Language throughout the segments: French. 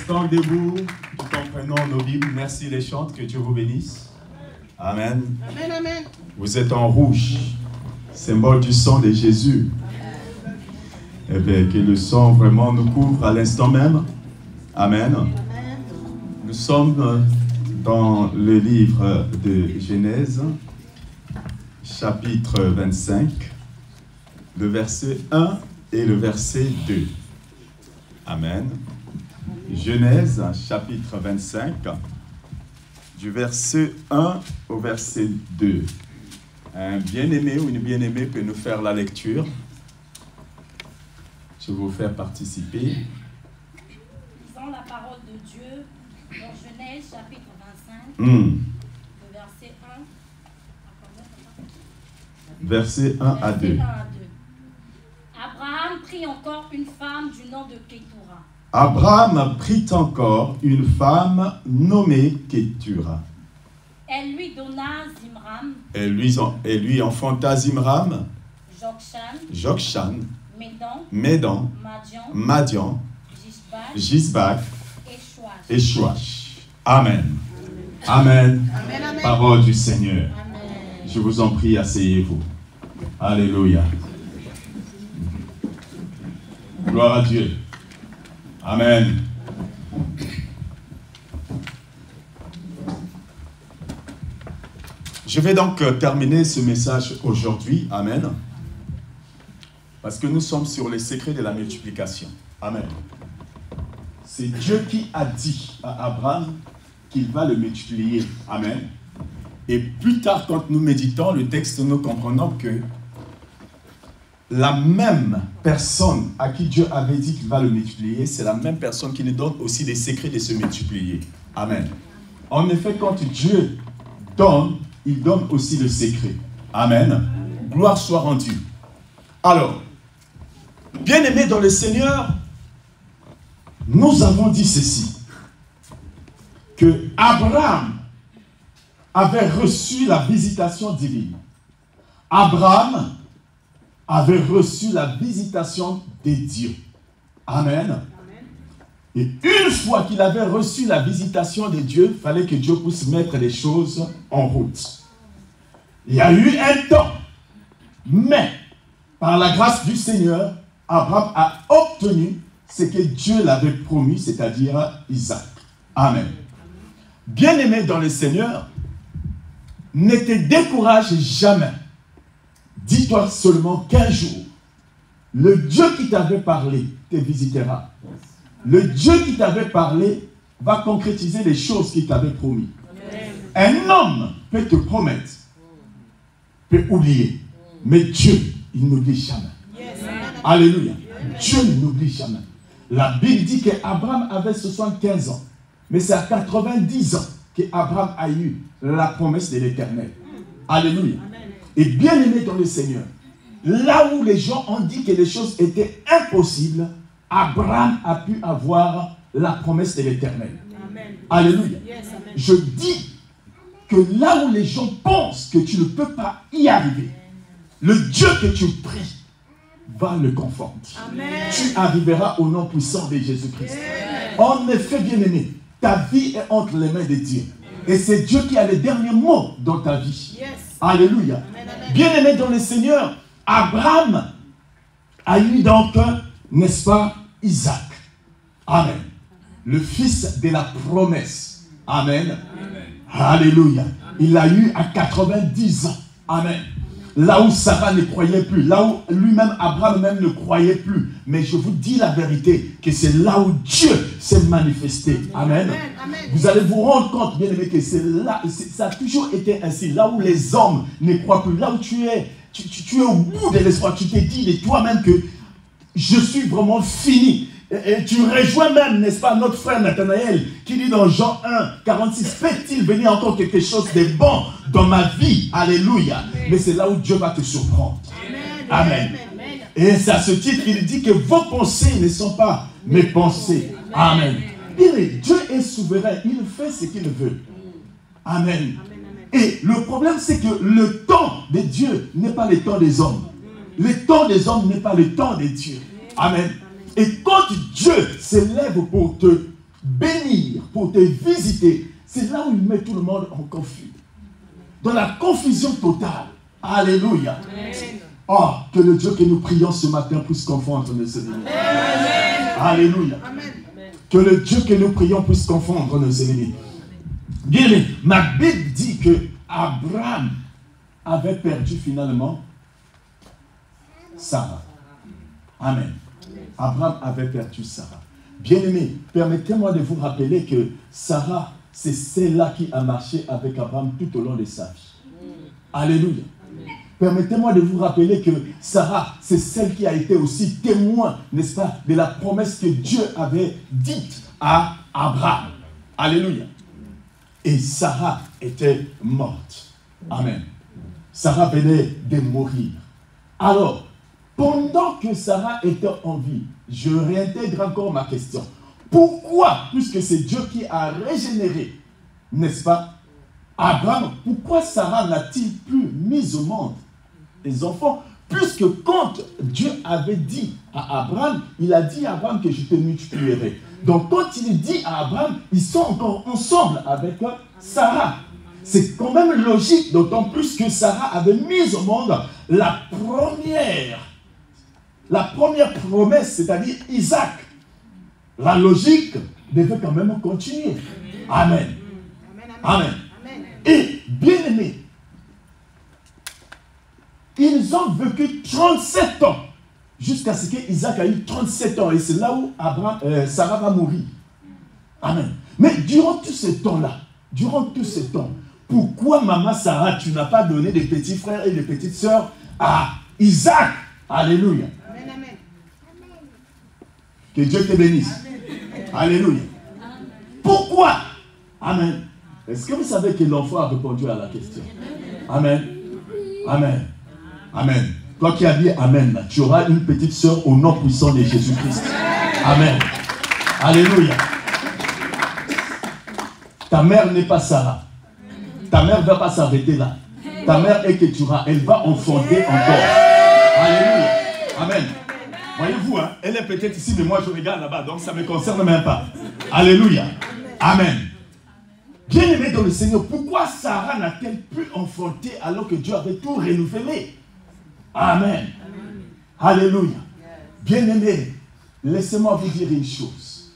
instant debout, tout en prenant nos Bibles. Merci les chantes, que Dieu vous bénisse. Amen. Amen, amen. Vous êtes en rouge, symbole du sang de Jésus. Eh bien, que le sang vraiment nous couvre à l'instant même. Amen. Nous sommes dans le livre de Genèse, chapitre 25, le verset 1 et le verset 2. Amen. Genèse, chapitre 25, du verset 1 au verset 2. Un bien-aimé ou une bien-aimée peut nous faire la lecture. Je vais vous faire participer. Lisons la parole de Dieu dans Genèse, chapitre 25, le verset 1. Verset 1 à 2. Abraham prit encore une femme du nom de Kétura. Abraham prit encore une femme nommée Kétura. Elle lui donna Zimram, Et lui enfanta Zimram, Jokshan, Médan, Madian, Gisbak et et Chouach. Amen. Amen. Amen. Parole du Seigneur. Amen. Je vous en prie, asseyez-vous. Alléluia. Gloire à Dieu. Amen. Je vais donc terminer ce message aujourd'hui. Amen. Parce que nous sommes sur les secrets de la multiplication. Amen. C'est Dieu qui a dit à Abraham qu'il va le multiplier. Amen. Et plus tard, quand nous méditons le texte, nous comprenons que la même personne à qui Dieu avait dit qu'il va le multiplier, c'est la même personne qui nous donne aussi les secrets de se multiplier. Amen. En effet, quand Dieu donne, il donne aussi le secret. Amen. Gloire soit rendue. Alors, bien-aimés dans le Seigneur, nous avons dit ceci, que Abraham avait reçu la visitation divine. Abraham avait reçu la visitation des dieux. Amen. Et une fois qu'il avait reçu la visitation des dieux, il fallait que Dieu puisse mettre les choses en route. Il y a eu un temps, mais par la grâce du Seigneur, Abraham a obtenu ce que Dieu l'avait promis, c'est-à-dire Isaac. Amen. Bien-aimé dans le Seigneur, ne te décourage jamais. Dis-toi seulement qu'un jour, le Dieu qui t'avait parlé te visitera. Le Dieu qui t'avait parlé va concrétiser les choses qu'il t'avait promis. Amen. Un homme peut te promettre, peut oublier, mais Dieu, il n'oublie jamais. Yes. Alléluia. Dieu n'oublie jamais. La Bible dit qu'Abraham avait 75 ans, mais c'est à 90 ans qu'Abraham a eu la promesse de l'Éternel. Alléluia. Et bien aimé dans le Seigneur, là où les gens ont dit que les choses étaient impossibles, Abraham a pu avoir la promesse de l'Éternel. Alléluia. Yes, amen. Je dis que là où les gens pensent que tu ne peux pas y arriver, le Dieu que tu pries va le conforter. Tu arriveras au nom puissant de Jésus-Christ. En effet, bien-aimé, ta vie est entre les mains de Dieu. Et c'est Dieu qui a le dernier mot dans ta vie. Yes. Alléluia. Bien-aimé dans le Seigneur, Abraham a eu donc, n'est-ce pas, Isaac. Amen. Le fils de la promesse. Amen. Alléluia. Il l'a eu à 90 ans. Amen. Là où Sarah ne croyait plus, là où lui-même, Abraham même ne croyait plus. Mais je vous dis la vérité, que c'est là où Dieu s'est manifesté. Amen. Vous allez vous rendre compte, bien aimé, que c'est là, ça a toujours été ainsi. Là où les hommes ne croient plus, là où tu es au bout de l'espoir, tu te dis de toi-même que je suis vraiment fini. Et tu rejoins même, n'est-ce pas, notre frère Nathanaël qui dit dans Jean 1, 46, peut-il venir encore quelque chose de bon dans ma vie? Alléluia. Mais c'est là où Dieu va te surprendre. Amen. Et c'est à ce titre qu'il dit que vos pensées ne sont pas mes pensées. Amen. Dieu est souverain, il fait ce qu'il veut. Amen. Et le problème, c'est que le temps de Dieu n'est pas le temps des hommes. Le temps des hommes n'est pas le temps de Dieu. Amen. Et quand Dieu s'élève pour te bénir, pour te visiter, c'est là où il met tout le monde en conflit. Dans la confusion totale. Alléluia. Amen. Oh, que le Dieu que nous prions ce matin puisse confondre nos ennemis. Alléluia. Amen. Que le Dieu que nous prions puisse confondre nos ennemis. Bien, ma Bible dit que Abraham avait perdu finalement Sarah. Amen. Abraham avait perdu Sarah. Bien-aimé, permettez-moi de vous rappeler que Sarah, c'est celle-là qui a marché avec Abraham tout au long de sa vie. Alléluia. Permettez-moi de vous rappeler que Sarah, c'est celle qui a été aussi témoin, n'est-ce pas, de la promesse que Dieu avait dite à Abraham. Alléluia. Et Sarah était morte. Amen. Sarah venait de mourir. Alors, pendant que Sarah était en vie, je réintègre encore ma question. Pourquoi, puisque c'est Dieu qui a régénéré, n'est-ce pas, Abraham, pourquoi Sarah n'a-t-il plus mis au monde les enfants? Puisque quand Dieu avait dit à Abraham, il a dit à Abraham que je te multiplierai. Donc quand il dit à Abraham, ils sont encore ensemble avec Sarah. C'est quand même logique, d'autant plus que Sarah avait mis au monde la première promesse, c'est-à-dire Isaac. La logique devait quand même continuer. Amen. Amen. Et bien aimé, ils ont vécu 37 ans jusqu'à ce qu'Isaac a eu 37 ans. Et c'est là où Sarah va mourir. Amen. Mais durant tout ce temps-là, pourquoi maman Sarah, tu n'as pas donné des petits frères et des petites sœurs à Isaac? Alléluia. Amen, amen. Que Dieu te bénisse. Amen. Alléluia. Pourquoi? Amen. Est-ce que vous savez que l'enfant a répondu à la question? Amen. Amen. Amen. Toi qui as dit Amen, tu auras une petite sœur au nom puissant de Jésus-Christ. Amen. Alléluia. Ta mère n'est pas Sarah. Ta mère ne va pas s'arrêter là. Ta mère est Keturah. Elle va enfanter encore. Alléluia. Amen. Voyez-vous, hein, elle est peut-être ici, mais moi je regarde là-bas, donc ça ne me concerne même pas. Alléluia. Amen. Bien-aimé dans le Seigneur, pourquoi Sarah n'a-t-elle pu enfanter alors que Dieu avait tout renouvelé? Amen. Alléluia. Bien-aimé, laissez-moi vous dire une chose.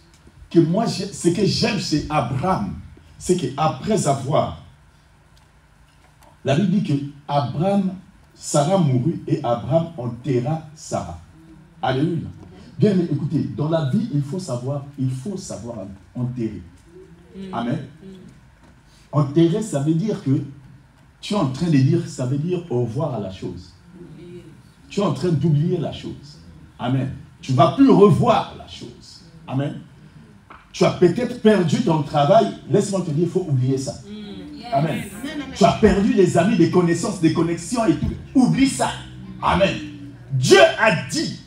Que moi, ce que j'aime chez Abraham, c'est qu'après avoir... La Bible dit que Sarah mourut et Abraham enterra Sarah. Alléluia. Bien, mais écoutez, dans la vie, il faut savoir enterrer. Amen. Enterrer, ça veut dire que tu es en train de dire, ça veut dire au revoir à la chose. Tu es en train d'oublier la chose. Amen. Tu ne vas plus revoir la chose. Amen. Tu as peut-être perdu ton travail. Laisse-moi te dire, il faut oublier ça. Amen. Tu as perdu des amis, des connaissances, des connexions et tout. Oublie ça. Amen. Dieu a dit,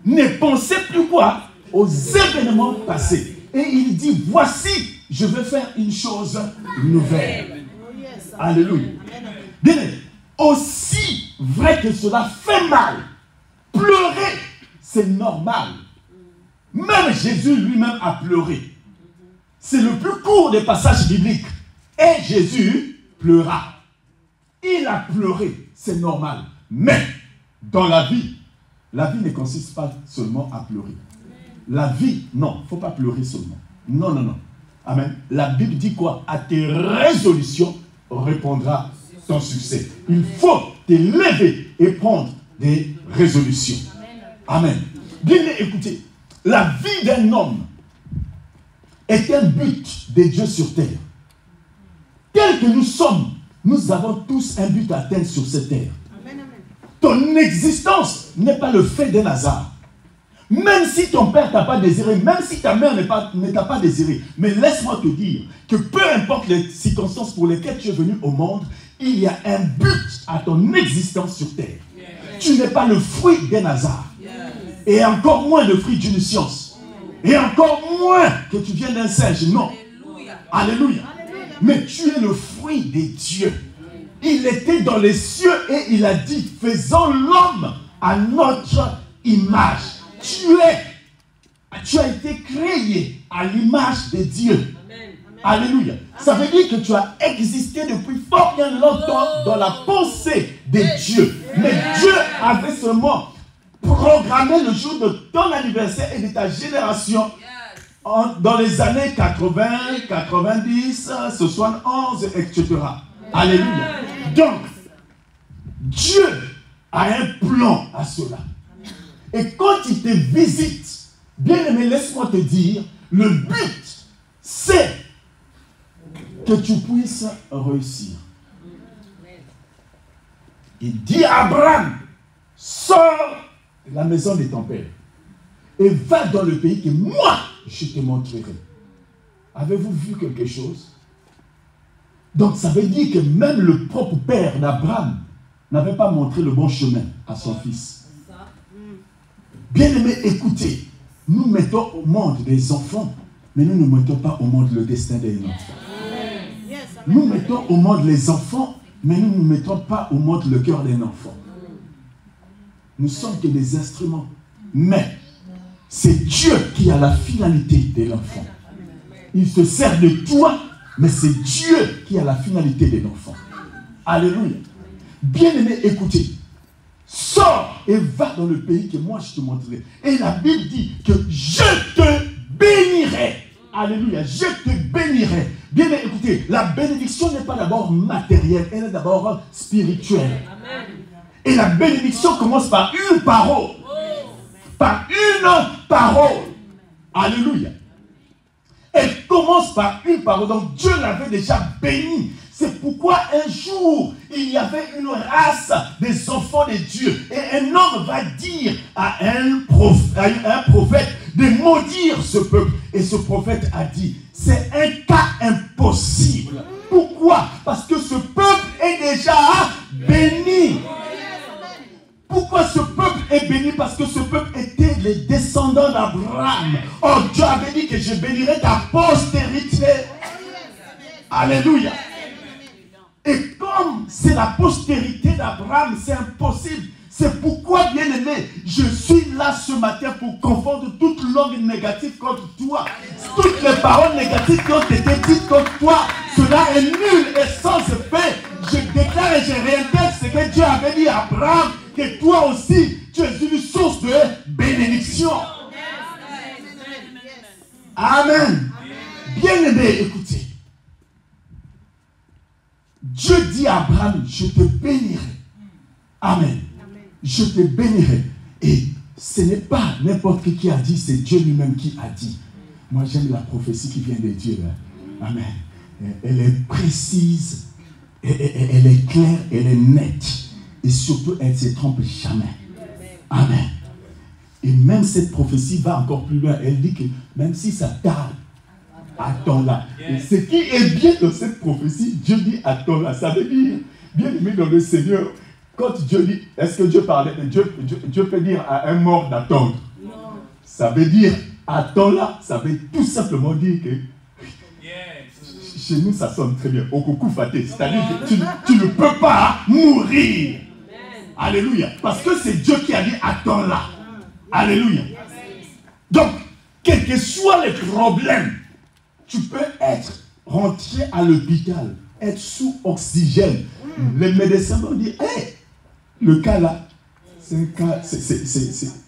ne pensez plus quoi? Aux événements passés. Et il dit, voici, je veux faire une chose nouvelle. Alléluia. Bien, aussi vrai que cela fait mal, pleurer, c'est normal. Même Jésus lui-même a pleuré. C'est le plus court des passages bibliques. Et Jésus pleura. Il a pleuré, c'est normal. Mais dans la vie ne consiste pas seulement à pleurer. La vie, non, il ne faut pas pleurer seulement. Non, non, non. Amen. La Bible dit quoi? À tes résolutions répondra ton succès. Il faut te lever et prendre des résolutions. Amen. Bien écoutez, la vie d'un homme est un but de Dieu sur terre. Tel que nous sommes, nous avons tous un but à atteindre sur cette terre. Ton existence n'est pas le fait d'un hasard. Même si ton père ne t'a pas désiré, même si ta mère ne t'a pas désiré, mais laisse-moi te dire que peu importe les circonstances pour lesquelles tu es venu au monde, il y a un but à ton existence sur terre. Tu n'es pas le fruit d'un hasard. Et encore moins le fruit d'une science. Et encore moins que tu viens d'un singe. Non. Alléluia. Mais tu es le fruit des dieux. Il était dans les cieux et il a dit, faisons l'homme à notre image. Tu es Tu as été créé à l'image de Dieu. Alléluia. Ça veut dire que tu as existé depuis fort bien longtemps dans la pensée de Dieu. Mais Dieu avait seulement programmé le jour de ton anniversaire et de ta génération dans les années 80, 90, 71, etc. Alléluia. Donc, Dieu a un plan à cela. Et quand il te visite, bien aimé, laisse-moi te dire, le but, c'est que tu puisses réussir. Il dit à Abraham, sors de la maison de ton père et va dans le pays que moi, je te montrerai. Avez-vous vu quelque chose? Donc ça veut dire que même le propre père d'Abraham n'avait pas montré le bon chemin à son fils. Bien-aimés, écoutez, nous mettons au monde des enfants, mais nous ne mettons pas au monde le destin des enfants. Nous mettons au monde les enfants, mais nous ne mettons pas au monde le cœur d'un enfant. Nous sommes que des instruments. Mais c'est Dieu qui a la finalité de l'enfant. Il se sert de toi, mais c'est Dieu qui a la finalité de l'enfant. Alléluia. Bien-aimé, écoutez. Sors et va dans le pays que moi je te montrerai. Et la Bible dit que je te bénirai. Alléluia, je te bénirai. Bien écoutez, la bénédiction n'est pas d'abord matérielle, elle est d'abord spirituelle. Amen. Et la bénédiction commence par une parole. Par une parole. Alléluia. Elle commence par une parole. Donc Dieu l'avait déjà béni. C'est pourquoi un jour, il y avait une race des enfants de Dieu. Et un homme va dire à un prophète de maudire ce peuple. Et ce prophète a dit, c'est un cas impossible. Pourquoi? Parce que ce peuple est déjà béni. Pourquoi ce peuple est béni? Parce que ce peuple était les descendants d'Abraham. Oh, Dieu avait dit que je bénirai ta postérité. Alléluia. Et comme c'est la postérité d'Abraham, c'est impossible. C'est pourquoi, bien-aimé, je suis là ce matin pour confondre toute langue négative contre toi. Toutes les paroles négatives qui ont été dites contre toi, cela est nul et sans effet. Je déclare et je réintègre ce que Dieu avait dit à Abraham, que toi aussi, tu es une source de bénédiction. Amen. Bien-aimé, écoutez. Dieu dit à Abraham, je te bénirai. Amen. Je te bénirai. Et ce n'est pas n'importe qui a dit, c'est Dieu lui-même qui a dit. Moi, j'aime la prophétie qui vient de Dieu. Amen. Elle est précise, elle est claire, elle est nette. Et surtout, elle ne se trompe jamais. Amen. Et même cette prophétie va encore plus loin. Elle dit que même si ça tarde, attends-la. Et ce qui est bien dans cette prophétie, Dieu dit attends-la. Ça veut dire, bien aimé dans le Seigneur, quand Dieu dit, est-ce que Dieu parlait, Dieu peut dire à un mort d'attendre? Non. Ça veut dire attends-la. Ça veut tout simplement dire que chez nous ça sonne très bien. Okuku faté. C'est-à-dire que tu ne peux pas mourir. Alléluia. Parce que c'est Dieu qui a dit attends-la. Alléluia. Donc, quels que soient les problèmes, tu peux être rentré à l'hôpital, être sous oxygène. Les médecins vont dire, hey, le cas là, c'est un cas,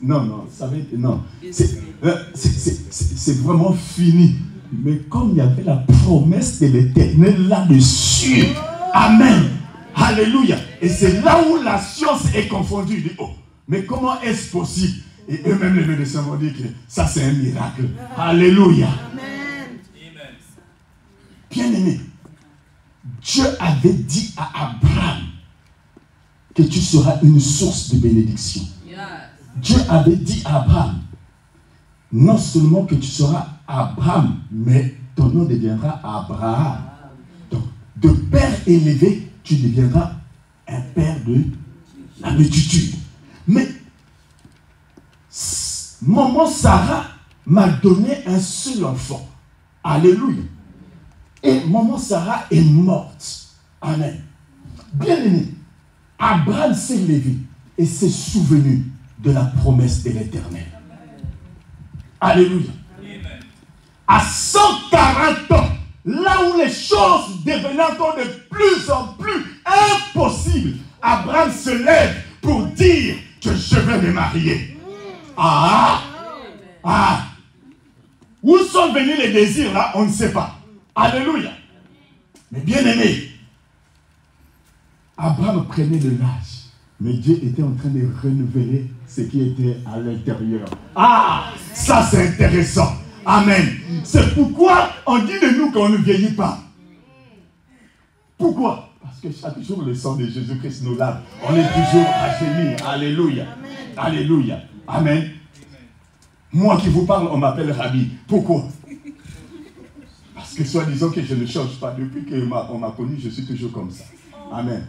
non, ça va être, non, c'est vraiment fini. Mais comme il y avait la promesse de l'Éternel là-dessus, amen, alléluia. Et c'est là où la science est confondue. Dit, oh, mais comment est-ce possible? Et eux-mêmes les médecins vont dire que ça c'est un miracle. Alléluia. Bien-aimé, Dieu avait dit à Abraham que tu seras une source de bénédiction. Dieu avait dit à Abraham, non seulement que tu seras Abraham, mais ton nom deviendra Abraham. Donc, de père élevé, tu deviendras un père de la multitude. Mais, maman Sarah m'a donné un seul enfant. Alléluia. Et maman Sarah est morte. Amen. Bien-aimé, Abraham s'est levé et s'est souvenu de la promesse de l'Éternel. Alléluia. À 140 ans, là où les choses devenaient encore de plus en plus impossibles, Abraham se lève pour dire que je vais me marier. Où sont venus les désirs là? On ne sait pas. Alléluia. Mais bien aimé, Abraham prenait de l'âge, mais Dieu était en train de renouveler ce qui était à l'intérieur. Ça c'est intéressant. Amen. C'est pourquoi on dit de nous qu'on ne vieillit pas. Pourquoi? Parce que chaque jour le sang de Jésus-Christ nous lave. On est toujours rajeunis. Alléluia. Alléluia. Amen. Moi qui vous parle, on m'appelle Rabbi. Pourquoi? Parce que soi-disant que je ne change pas. Depuis qu'on m'a connu, je suis toujours comme ça. Amen.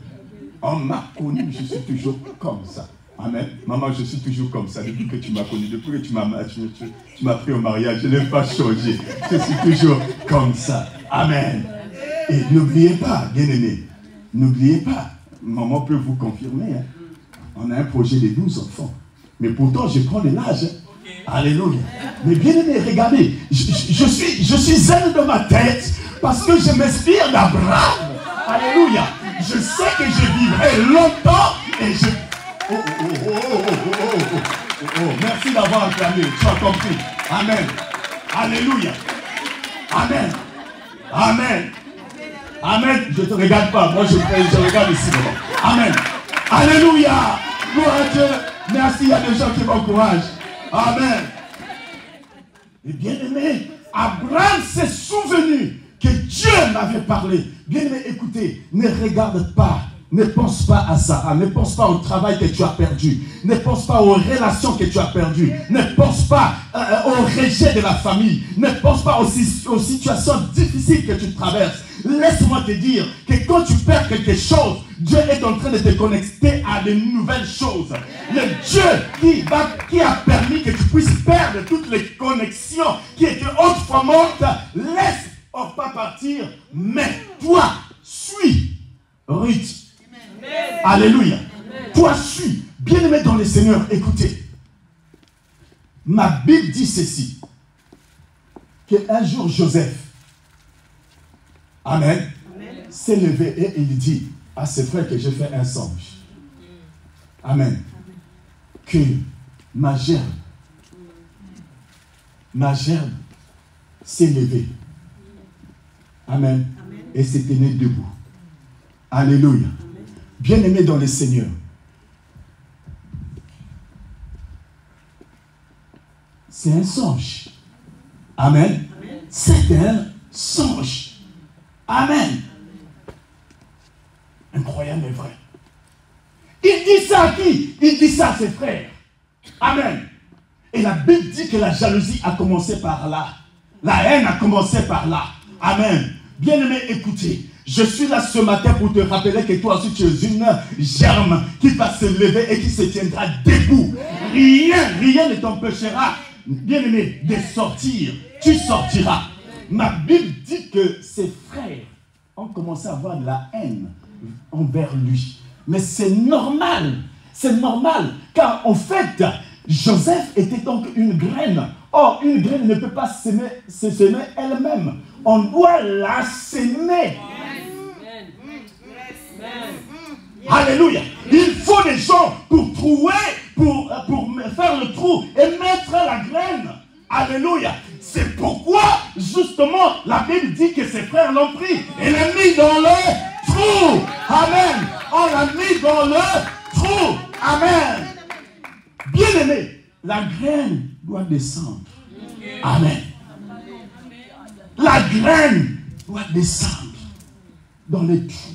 On m'a connu, je suis toujours comme ça. Amen. Maman, je suis toujours comme ça. Depuis que tu m'as connu, depuis que tu m'as pris au mariage, je n'ai pas changé. Je suis toujours comme ça. Amen. Et n'oubliez pas, bien-aimés, n'oubliez pas, maman peut vous confirmer, hein, on a un projet de 12 enfants. Mais pourtant, je prends de l'âge. Alléluia. Mais bien aimé, regardez, je suis zen de ma tête parce que je m'inspire d'Abraham. Alléluia. Je sais que je vivrai longtemps et je... Merci d'avoir acclamé. Tu as compris. Amen. Alléluia. Amen. Amen. Amen. Je ne te regarde pas. Moi, je regarde ici. Amen. Alléluia. Gloire à Dieu. Merci, il y a des gens qui m'encouragent. Amen. Et bien aimé, Abraham s'est souvenu que Dieu m'avait parlé. Bien aimé, écoutez, ne regarde pas, ne pense pas à Sarah, ne pense pas au travail que tu as perdu, ne pense pas aux relations que tu as perdues, ne pense pas au rejet de la famille, ne pense pas aux situations difficiles que tu traverses. Laisse-moi te dire que quand tu perds quelque chose, Dieu est en train de te connecter à de nouvelles choses. Le Dieu qui a permis que tu puisses perdre toutes les connexions qui étaient autrefois mortes, laisse pas partir, mais toi, suis Ruth. Alléluia. Toi, suis. Bien-aimé dans le Seigneur, écoutez. Ma Bible dit ceci. Qu'un jour, Joseph, Amen, s'est levé et il dit à ses frères que j'ai fait un songe. Amen. Que ma gerbe s'est levée. Amen. Et s'est tenue debout. Alléluia. Bien-aimé dans le Seigneur. C'est un songe. Amen. C'est un songe. Amen. Incroyable mais vrai. Il dit ça à qui? Il dit ça à ses frères. Amen. Et la Bible dit que la jalousie a commencé par là. La haine a commencé par là. Amen. Bien-aimé, écoutez. Je suis là ce matin pour te rappeler que toi aussi tu es une germe qui va se lever et qui se tiendra debout. Rien ne t'empêchera, bien-aimé, de sortir. Tu sortiras. Ma Bible dit que ses frères ont commencé à avoir de la haine envers lui. Mais c'est normal. C'est normal. Car en fait, Joseph était donc une graine. Or, une graine ne peut pas se semer elle-même. On doit la semer. Alléluia. Il faut des gens pour trouver, pour faire le trou et mettre la graine. Alléluia. C'est pourquoi, justement, la Bible dit que ses frères l'ont pris et l'ont mis dans le trou. Amen. On l'a mis dans le trou. Amen. Bien aimé, la graine doit descendre. Amen. La graine doit descendre dans le trou.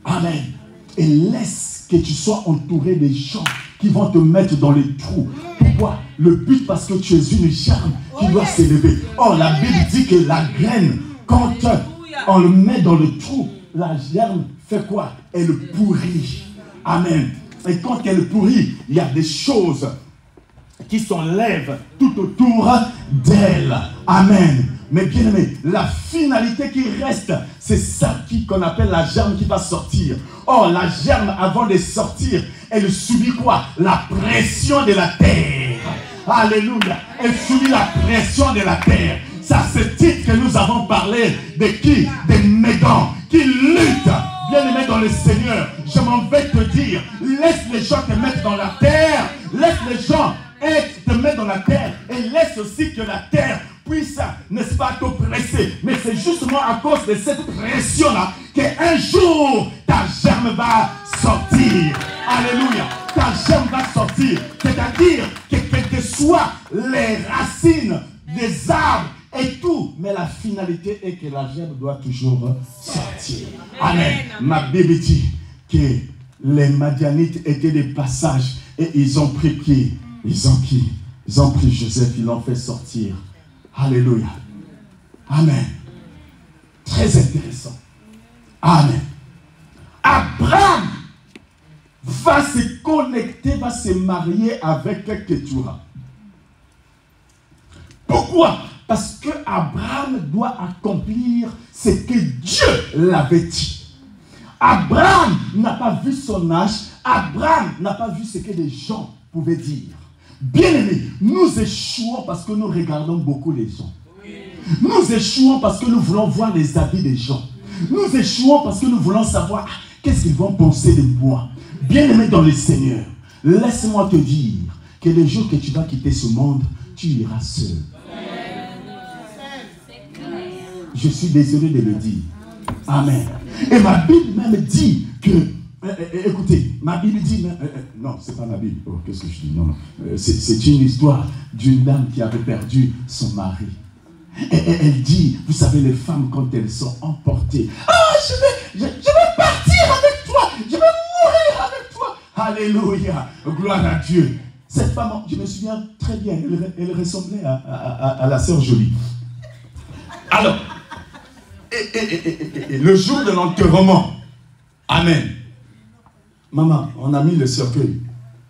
Amen. Et laisse que tu sois entouré des gens qui vont te mettre dans les trous. Pourquoi? Le but, parce que tu es une germe qui doit s'élever. Or, la Bible dit que la graine, quand on le met dans le trou, la germe fait quoi? Elle pourrit. Amen. Et quand elle pourrit, il y a des choses qui s'enlèvent tout autour d'elle. Amen. Mais bien aimé, la finalité qui reste, c'est ça qu'on appelle la germe qui va sortir. Or, la germe, avant de sortir, elle subit quoi? La pression de la terre. Alléluia. Elle subit la pression de la terre. C'est à ce titre que nous avons parlé de qui? Des Médans qui luttent. Bien-aimé dans le Seigneur, je m'en vais te dire, laisse les gens te mettre dans la terre. Laisse les gens te mettre dans la terre. Et laisse aussi que la terre puisse, n'est-ce pas, t'oppresser. Mais c'est justement à cause de cette pression-là qu'un jour, ta germe va sortir. Alléluia. Ta germe va sortir. C'est-à-dire que quelles que soient les racines des arbres et tout, mais la finalité est que la germe doit toujours sortir. Amen. Ma Bible dit que les Madianites étaient des passages et ils ont pris qui? Ils ont pris Joseph, ils l'ont fait sortir. Alléluia. Amen. Très intéressant. Amen. Abraham va se connecter, va se marier avec Ketura. Pourquoi? Parce que Abraham doit accomplir ce que Dieu l'avait dit. Abraham n'a pas vu son âge. Abraham n'a pas vu ce que les gens pouvaient dire. Bien-aimés, nous échouons parce que nous regardons beaucoup les gens. Nous échouons parce que nous voulons voir les habits des gens. Nous échouons parce que nous voulons savoir qu'est-ce qu'ils vont penser de moi. Bien-aimé dans le Seigneur, laisse-moi te dire que le jour que tu vas quitter ce monde, tu iras seul. Je suis désolé de le dire. Amen. Et ma Bible même dit que, écoutez, ma Bible dit, non, c'est pas ma Bible. Oh, qu'est-ce que je dis? Non. C'est une histoire d'une dame qui avait perdu son mari. Et elle dit, vous savez, les femmes, quand elles sont emportées, je vais partir avec toi, je vais mourir avec toi. Alléluia, gloire à Dieu. Cette femme, je me souviens très bien, elle ressemblait à la sœur Jolie. Alors, et le jour de l'enterrement, amen. Maman, on a mis le cercueil.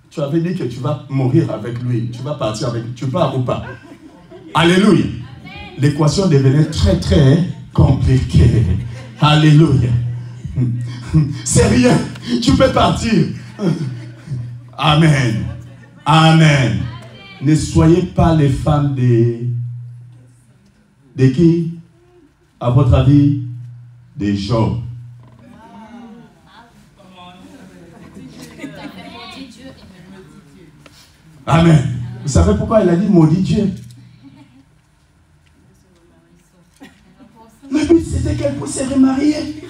Tu avais dit que tu vas mourir avec lui. Tu vas partir avec lui. Tu pars ou pas? Alléluia. L'équation devenait très très compliquée. Alléluia. C'est rien. Tu peux partir. Amen. Amen. Ne soyez pas les femmes de qui? À votre avis, des Job. Amen. Vous savez pourquoi elle a dit maudit Dieu? Le but c'était qu'elle puisse se remarier.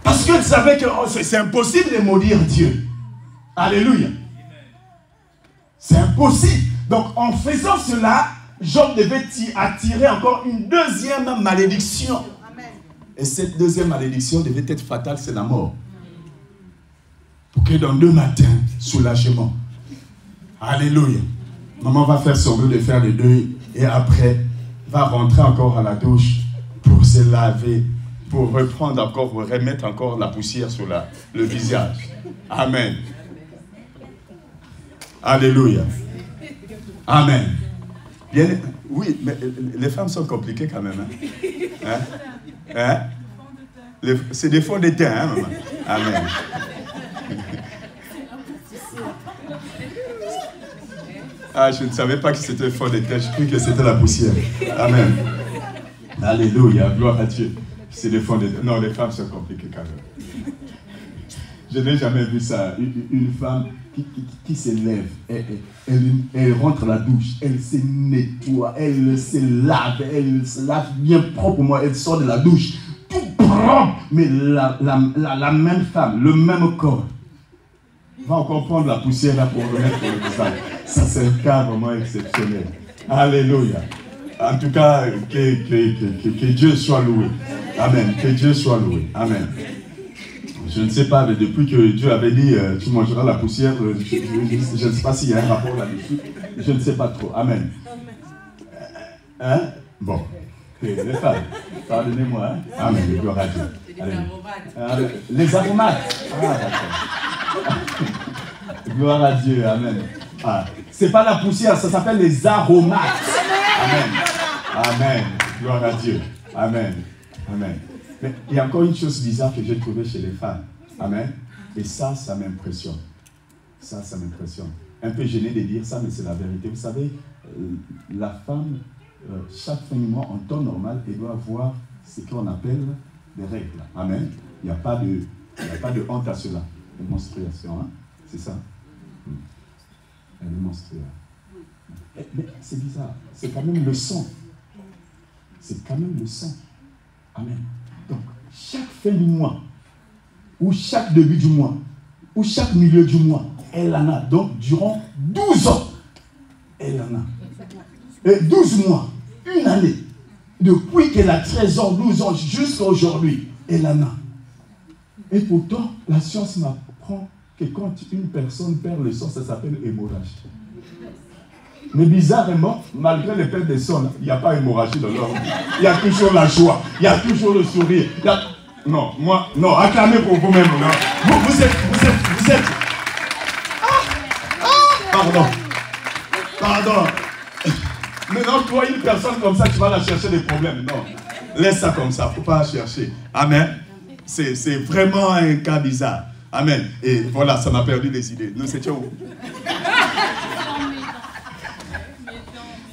Parce qu'elle savait que c'est impossible de maudire Dieu. Alléluia. C'est impossible. Donc en faisant cela, Job devait attirer encore une deuxième malédiction. Et cette deuxième malédiction devait être fatale, c'est la mort. Pour que dans 2 matins, soulagement. Alléluia. Maman va faire son vœu de faire le deuil et après va rentrer encore à la douche pour se laver, pour reprendre encore, pour remettre encore la poussière sur le visage. Amen. Alléluia. Amen. Bien, oui, mais les femmes sont compliquées quand même. C'est des fonds de teint, hein, maman. Amen. Ah, je ne savais pas que c'était fond de teint, je croyais que c'était la poussière. Amen. Alléluia, gloire à Dieu. C'est des fonds de teint. Non, les femmes sont compliquées quand même. Je n'ai jamais vu ça. Une femme qui se lève, elle rentre à la douche, elle se nettoie, elle se lave bien proprement, elle sort de la douche, tout propre, mais la même femme, le même corps, va encore prendre la poussière là pour remettre sur le visage. Ça, c'est un cas vraiment exceptionnel. Alléluia. En tout cas, que Dieu soit loué. Amen. Que Dieu soit loué. Amen. Je ne sais pas, mais depuis que Dieu avait dit tu mangeras la poussière, je ne sais pas s'il y a un rapport là-dessus. Je ne sais pas trop. Amen. Hein? Bon. Les femmes, pardonnez-moi. Hein? Amen. Gloire à Dieu. Allez. Les aromates. Ah, d'accord. Gloire à Dieu. Amen. Ah. C'est pas la poussière, ça s'appelle les aromates. Amen. Amen. Gloire à Dieu. Amen. Amen. Mais il y a encore une chose bizarre que j'ai trouvée chez les femmes. Amen. Et ça m'impressionne. Ça m'impressionne. Un peu gêné de dire ça, mais c'est la vérité. Vous savez, la femme, chaque fin du mois, en temps normal, elle doit avoir ce qu'on appelle des règles. Amen. Il n'y a pas de honte à cela. Une menstruation, hein? C'est ça. Elle est menstruée. Mais c'est bizarre. C'est quand même le sang. C'est quand même le sang. Amen. Donc, chaque fin du mois, ou chaque début du mois, ou chaque milieu du mois, elle en a. Donc, durant 12 ans, elle en a. Et 12 mois, une année. Depuis qu'elle a 13 ans, 12 ans, jusqu'à aujourd'hui, elle en a. Et pourtant, la science m'apprend que quand une personne perd le sang, ça s'appelle hémorragie. Mais bizarrement, malgré les pertes de sang, il n'y a pas hémorragie dans leur vie. Il y a toujours la joie, il y a toujours le sourire. Non, moi, non, acclamez pour vous-même. Vous êtes... Pardon. Maintenant, toi, une personne comme ça, tu vas la chercher des problèmes. Non, laisse ça comme ça, il ne faut pas la chercher. Amen. C'est vraiment un cas bizarre. Amen. Et voilà, ça m'a perdu les idées. Nous étions où?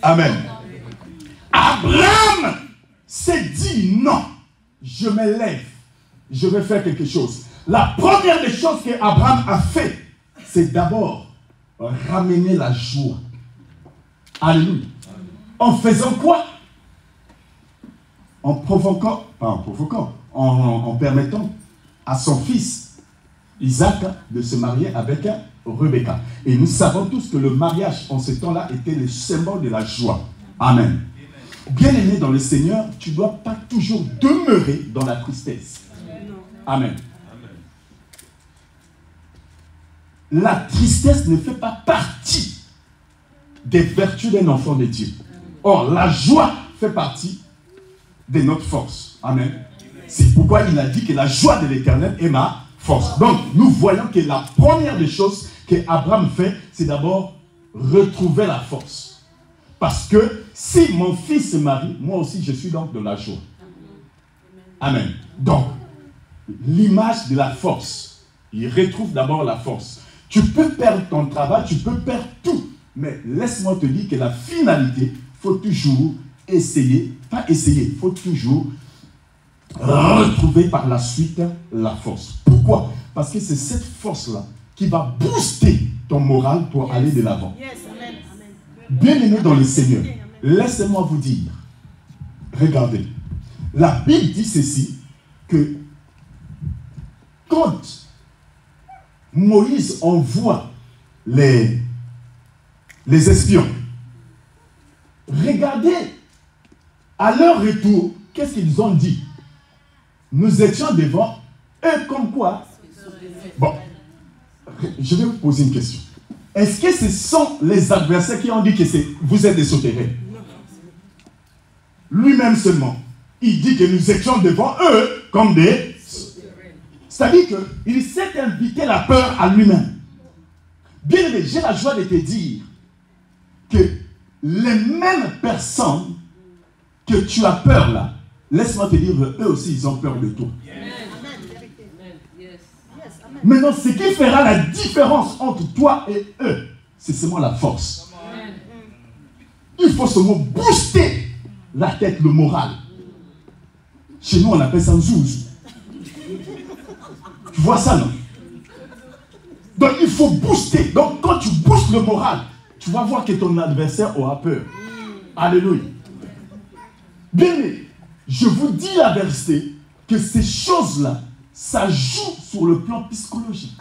Amen. Abraham s'est dit non, je me lève, je vais faire quelque chose. La première des choses qu'Abraham a fait, c'est d'abord ramener la joie. Alléluia. En faisant quoi? En permettant à son fils Isaac de se marier avec Rebecca. Et nous savons tous que le mariage en ce temps-là était le symbole de la joie. Amen. Bien-aimé dans le Seigneur, tu ne dois pas toujours demeurer dans la tristesse. Amen. La tristesse ne fait pas partie des vertus d'un enfant de Dieu. Or, la joie fait partie de notre force. Amen. C'est pourquoi il a dit que la joie de l'Éternel est ma force. Donc, nous voyons que la première des choses qu'Abraham fait, c'est d'abord retrouver la force. Parce que si mon fils se marie, moi aussi je suis donc de la joie. Amen. Donc, l'image de la force, il retrouve d'abord la force. Tu peux perdre ton travail, tu peux perdre tout. Mais laisse-moi te dire que la finalité, il faut toujours essayer, il faut toujours retrouver par la suite la force. Pourquoi? Parce que c'est cette force-là qui va booster ton moral pour aller de l'avant. Bien-aimé dans le Seigneur, laissez-moi vous dire, regardez, la Bible dit ceci, que quand Moïse envoie les espions, regardez, à leur retour, qu'est-ce qu'ils ont dit? Nous étions devant eux comme quoi? Bon, je vais vous poser une question. Est-ce que ce sont les adversaires qui ont dit que vous êtes des sauterelles? Lui-même seulement. Il dit que nous étions devant eux comme des sauterelles. C'est-à-dire qu'il s'est invité la peur à lui-même. Bien aimé, j'ai la joie de te dire que les mêmes personnes que tu as peur là, laisse-moi te dire, eux aussi ils ont peur de toi. Maintenant, ce qui fera la différence entre toi et eux, c'est seulement la force. Il faut seulement booster la tête, le moral. Chez nous, on appelle ça un zouz. Tu vois ça, non? Donc, il faut booster. Donc, quand tu boostes le moral, tu vas voir que ton adversaire aura peur. Alléluia. Bien, je vous dis la vérité, que ces choses-là, ça joue sur le plan psychologique.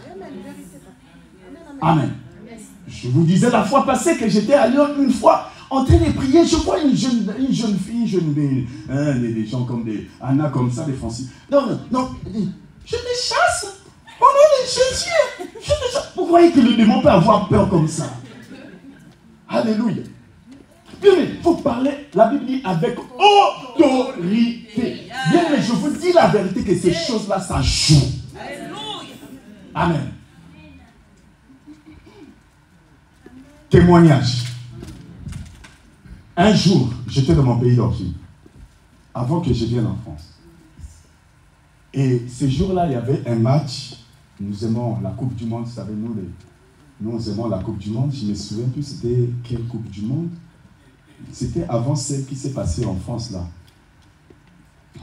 Amen. Je vous disais la fois passée que j'étais à Lyon une fois en train de prier. Je vois une jeune fille, des gens comme des Anna, comme ça, des Francis. Non, je les chasse. Oh non, je les chasse. Vous voyez que le démon peut avoir peur comme ça. Alléluia. Bien, mais il faut parler, la Bible dit, avec autorité. Bien, mais je vous dis la vérité que ces choses-là, ça joue. Amen. Témoignage. Un jour, j'étais dans mon pays d'origine, avant que je vienne en France. Et ce jour-là, il y avait un match nous aimons la Coupe du Monde, vous savez, nous aimons la Coupe du Monde. Je me souviens plus, c'était quelle Coupe du Monde? C'était avant celle qui s'est passée en France, là.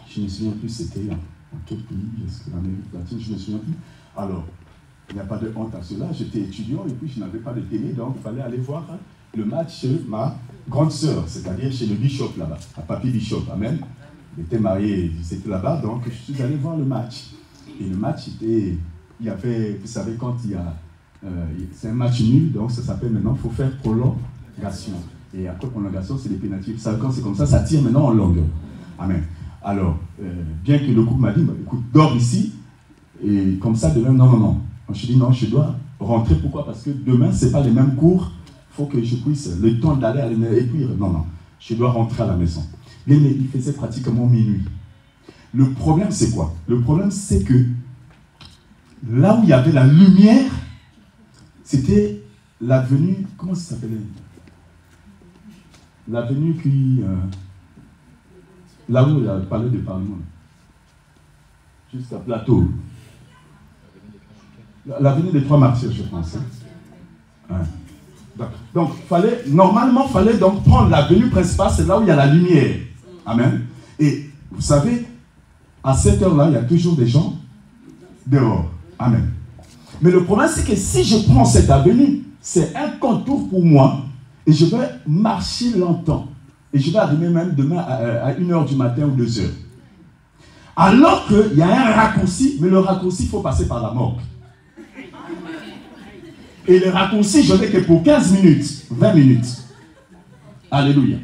Je ne me souviens plus, c'était en quel pays? Est-ce que l'Amérique latine? Je ne me souviens plus. Alors, il n'y a pas de honte à cela. J'étais étudiant et puis je n'avais pas de télé, donc il fallait aller voir le match chez ma grande sœur, c'est-à-dire chez le Bishop là-bas, à Papy Bishop. Amen. Il était marié, c'était là-bas, donc je suis allé voir le match. Et le match était, il y avait, vous savez, quand il y a, c'est un match nul, donc ça s'appelle maintenant, il faut faire prolongation. Et après prolongation, c'est les pénaltys. Vous savez, quand c'est comme ça tire maintenant en longueur. Amen. Alors, bien que le couple m'a dit, bah, écoute, dors ici, et comme ça, demain, non. Je me suis dit, non, je dois rentrer. Pourquoi? Parce que demain, ce n'est pas les mêmes cours. Il faut que je puisse, le temps d'aller à l'école. Et puis, non, je dois rentrer à la maison. Mais il faisait pratiquement minuit. Le problème, c'est quoi? Le problème, c'est que là où il y avait la lumière, c'était l'avenue, comment ça s'appelait? L'avenue qui... là où il y a le palais de Parlement. Jusqu'à Plateau. L'avenue des Trois Martyrs, je pense. Ouais. Donc, normalement, il fallait donc prendre l'avenue principale, c'est là où il y a la lumière. Amen. Et vous savez, à cette heure-là, il y a toujours des gens dehors. Amen. Mais le problème, c'est que si je prends cette avenue, c'est un contour pour moi, et je vais marcher longtemps. Et je vais arriver même demain à 1h du matin ou 2h. Alors qu'il y a un raccourci, mais le raccourci, il faut passer par la morgue. Et le raccourci, je n'ai que pour 15 minutes, 20 minutes. Alléluia.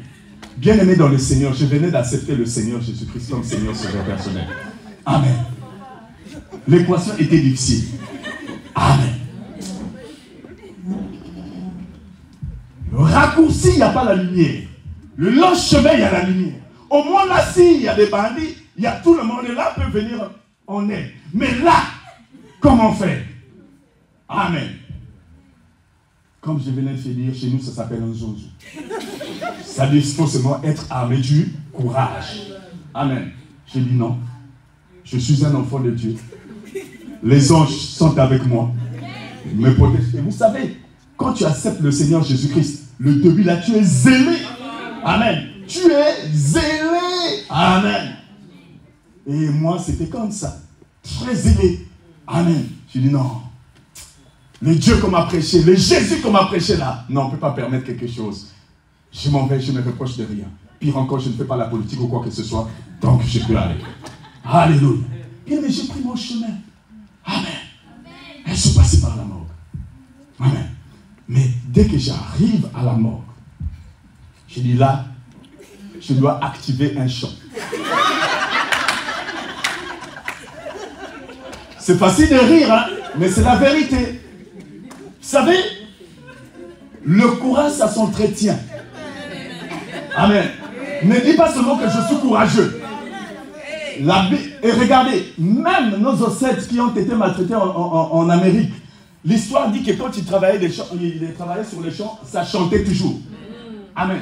Bien-aimé dans le Seigneur, je venais d'accepter le Seigneur Jésus-Christ comme Seigneur Sauveur personnel. Amen. L'équation était difficile. Amen. Le raccourci, il n'y a pas la lumière. Le long chemin, il y a la lumière. Au moins là, s'il y a des bandits, il y a tout le monde là peut venir en aide. Mais là, comment faire? Amen. Comme je venais de te dire, chez nous, ça s'appelle un zonzo. Ça dit forcément être armé du courage. Amen. J'ai dit non. Je suis un enfant de Dieu. Les anges sont avec moi. Ils me protègent. Et vous savez, quand tu acceptes le Seigneur Jésus-Christ, le début là, tu es zélé. Amen. Tu es zélé. Amen. Et moi, c'était comme ça. Très zélé. Amen. J'ai dit non. Le Dieu qu'on m'a prêché, le Jésus qu'on m'a prêché là, non, on ne peut pas permettre quelque chose. Je m'en vais, je ne me reproche de rien. Pire encore, je ne fais pas la politique ou quoi que ce soit. Donc, je peux aller. Alléluia. Et mais j'ai pris mon chemin. Amen. Et je suis passé par la morgue. Amen. Mais dès que j'arrive à la morgue, je dis là, je dois activer un chant. C'est facile de rire, hein, mais c'est la vérité. Vous savez, le courage, ça s'entretient. Amen. Ne dis pas seulement que je suis courageux. Et regardez, même nos ancêtres qui ont été maltraités en Amérique, l'histoire dit que quand ils travaillaient sur les champs, ça chantait toujours. Amen.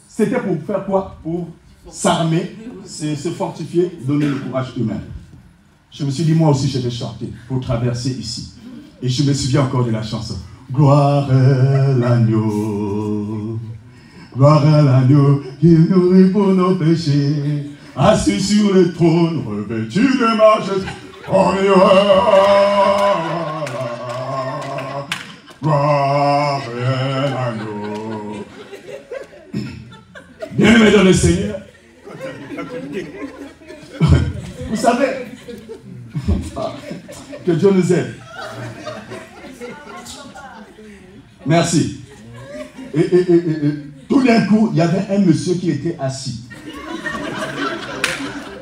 C'était pour faire quoi? Pour s'armer, se fortifier, donner le courage humain. Je me suis dit, moi aussi, je vais chanter pour traverser ici. Et je me souviens encore de la chanson. Gloire à l'agneau, gloire à l'agneau qui nourrit pour nos péchés, assis sur le trône, revêtu de majesté. Gloire à l'agneau. Bien-aimé dans le Seigneur. Vous savez, que Dieu nous aide. Merci. Et tout d'un coup, il y avait un monsieur qui était assis.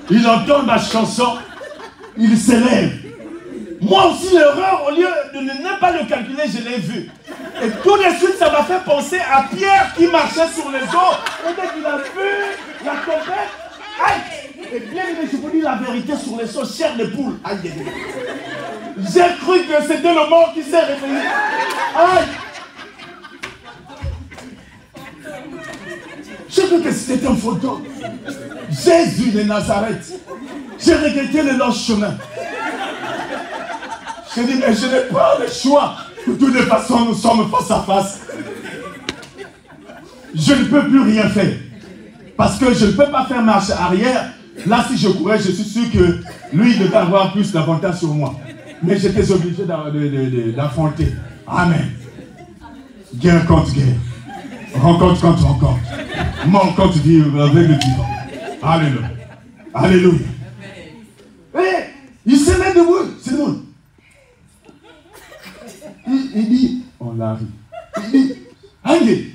Il entend ma chanson, il s'élève. Moi aussi, l'erreur, au lieu de ne pas le calculer, je l'ai vu. Et tout de suite, ça m'a fait penser à Pierre qui marchait sur les eaux. Et dès qu'il a vu la tempête, aïe! Et bien, je vous dis la vérité sur les eaux, chair de poule. Aïe, aïe, aïe. J'ai cru que c'était le mort qui s'est réveillé. Aïe! J'ai cru que c'était un photo. Jésus de Nazareth. J'ai regretté le long chemin. Je dis, mais je n'ai pas le choix. De toute façon, nous sommes face à face. Je ne peux plus rien faire. Parce que je ne peux pas faire marche arrière. Là, si je courais, je suis sûr que lui, il devait avoir plus d'avantages sur moi. Mais j'étais obligé d'affronter. Amen. Guerre contre guerre. Rencontre contre rencontre. Mort contre vivre avec le vivant. Alléluia. Alléluia. Et il se met debout. C'est le monde. Il dit, on l'arrive. Il dit, allez.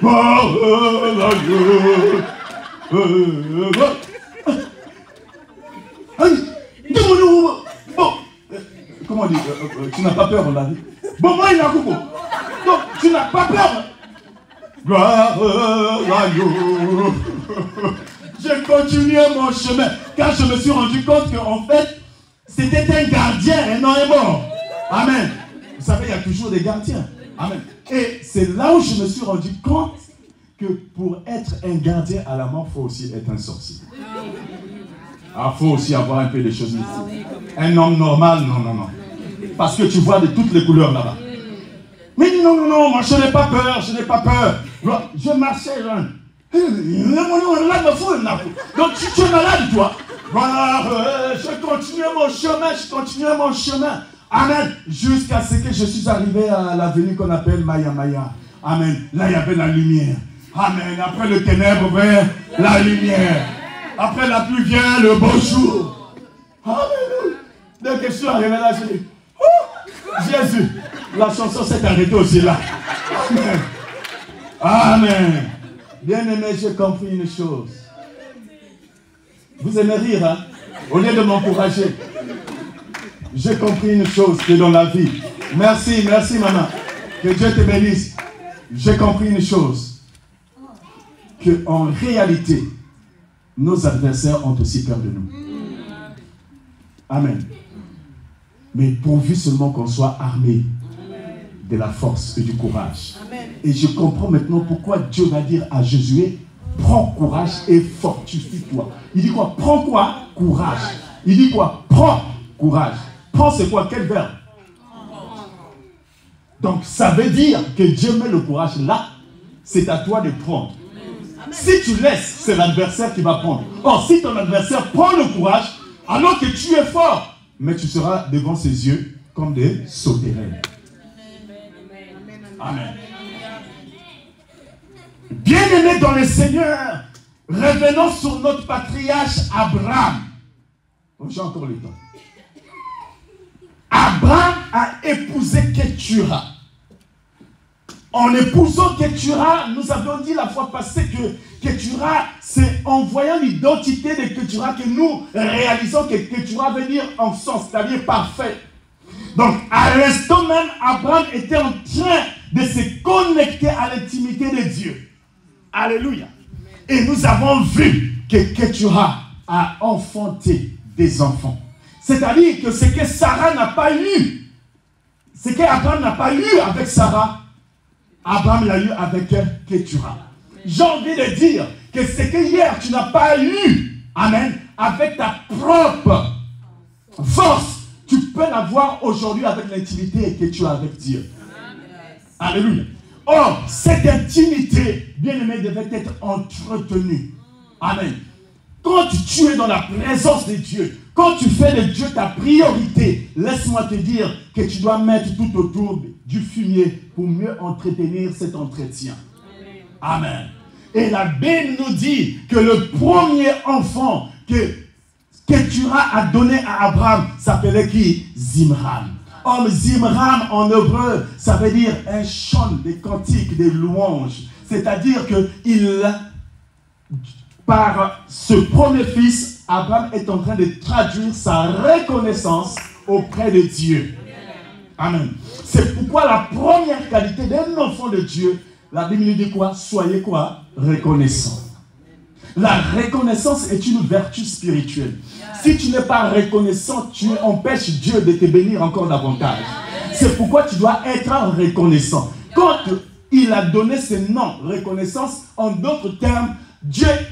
Bon, comment dire, tu n'as pas peur, on l'a dit. Bon, moi, il a coupé. Donc, tu n'as pas peur. J'ai continué mon chemin, car je me suis rendu compte qu'en fait, c'était un gardien et non un mort. Amen. Vous savez, il y a toujours des gardiens. Amen. Et c'est là où je me suis rendu compte que pour être un gardien à la mort, il faut aussi être un sorcier. Il faut aussi avoir un peu de choses ici. Un homme normal, non. Parce que tu vois de toutes les couleurs là-bas. Mais non, moi je n'ai pas peur, Je marchais, donc tu es malade, toi. Voilà, je continuais mon chemin. Amen. Jusqu'à ce que je suis arrivé à l'avenue qu'on appelle Maya. Amen. Là, il y avait la lumière. Amen. Après le ténèbre, vers la lumière. Après la pluie vient le beau jour. Alléluia. Dès que je suis arrivé là, je dis, Jésus. La chanson s'est arrêtée aussi là. Amen. Amen. Bien-aimé, j'ai compris une chose. Vous aimez rire, hein? Au lieu de m'encourager. J'ai compris une chose que dans la vie. Merci maman. Que Dieu te bénisse. J'ai compris une chose. qu'en réalité, nos adversaires ont aussi peur de nous. Amen. Mais pourvu seulement qu'on soit armé de la force et du courage. Amen. Et je comprends maintenant pourquoi Dieu va dire à Josué, prends courage et fortifie-toi. Il dit quoi? Prends quoi? Courage. Il dit quoi? Prends courage. Prends c'est quoi? Quel verbe? Donc ça veut dire que Dieu met le courage là. C'est à toi de prendre. Amen. Si tu laisses, c'est l'adversaire qui va prendre. Or, si ton adversaire prend le courage, alors que tu es fort, mais tu seras devant ses yeux comme des sauterelles. Amen. Bien-aimés dans le Seigneur, revenons sur notre patriarche Abraham. Oh, j'ai encore le temps. Abraham a épousé Ketura. En épousant Ketura, nous avons dit la fois passée que Ketura, c'est en voyant l'identité de Ketura que nous réalisons que Ketura veut dire ensemble, c'est-à-dire parfait. Donc, à l'instant même, Abraham était en train de se connecter à l'intimité de Dieu. Alléluia. Et nous avons vu que Ketura a enfanté des enfants. C'est-à-dire que ce que Sarah n'a pas eu, ce qu'Abraham n'a pas eu avec Sarah, Abraham l'a eu avec Ketura. J'ai envie de dire que ce que hier tu n'as pas eu, amen, avec ta propre force, tu peux l'avoir aujourd'hui avec l'intimité que tu as avec Dieu. Alléluia. Or, cette intimité, bien-aimé, devait être entretenue. Amen. Quand tu es dans la présence de Dieu, quand tu fais de Dieu ta priorité, laisse-moi te dire que tu dois mettre tout autour du fumier pour mieux entretenir cet entretien. Amen. Et la Bible nous dit que le premier enfant que Ketura a donné à Abraham s'appelait qui? Zimram. Or, Zimram en hébreu, ça veut dire un chant, des cantiques, des louanges. C'est-à-dire que par ce premier fils, Abraham est en train de traduire sa reconnaissance auprès de Dieu. Amen. C'est pourquoi la première qualité d'un enfant de Dieu, la Bible nous dit quoi? Soyez quoi? Reconnaissant. La reconnaissance est une vertu spirituelle. Si tu n'es pas reconnaissant, tu empêches Dieu de te bénir encore davantage. C'est pourquoi tu dois être reconnaissant. Quand il a donné ce nom, reconnaissance, en d'autres termes,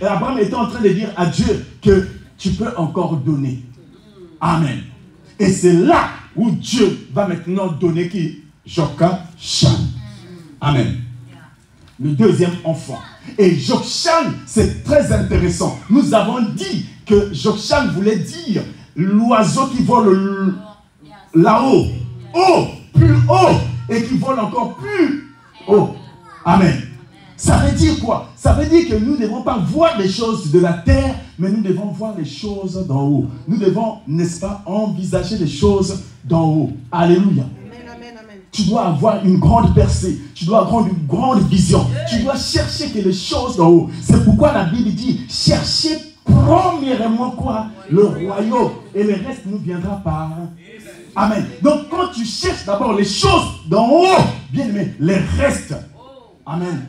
Abraham était en train de dire à Dieu que tu peux encore donner. Amen. Et c'est là où Dieu va maintenant donner qui? Jokshan. Amen. Le deuxième enfant. Et Jokshan, c'est très intéressant. Nous avons dit que Jokshan voulait dire l'oiseau qui vole là-haut, haut, plus haut, et qui vole encore plus haut. Amen. Ça veut dire quoi? Ça veut dire que nous ne devons pas voir les choses de la terre, mais nous devons voir les choses d'en haut. Nous devons, n'est-ce pas, envisager les choses d'en haut. Alléluia. Tu dois avoir une grande percée. Tu dois avoir une grande vision. Tu dois chercher que les choses d'en haut. C'est pourquoi la Bible dit, cherchez premièrement quoi? Le royaume. Et le reste nous viendra par... Amen. Donc quand tu cherches d'abord les choses d'en haut, bien aimé, les restes. Amen.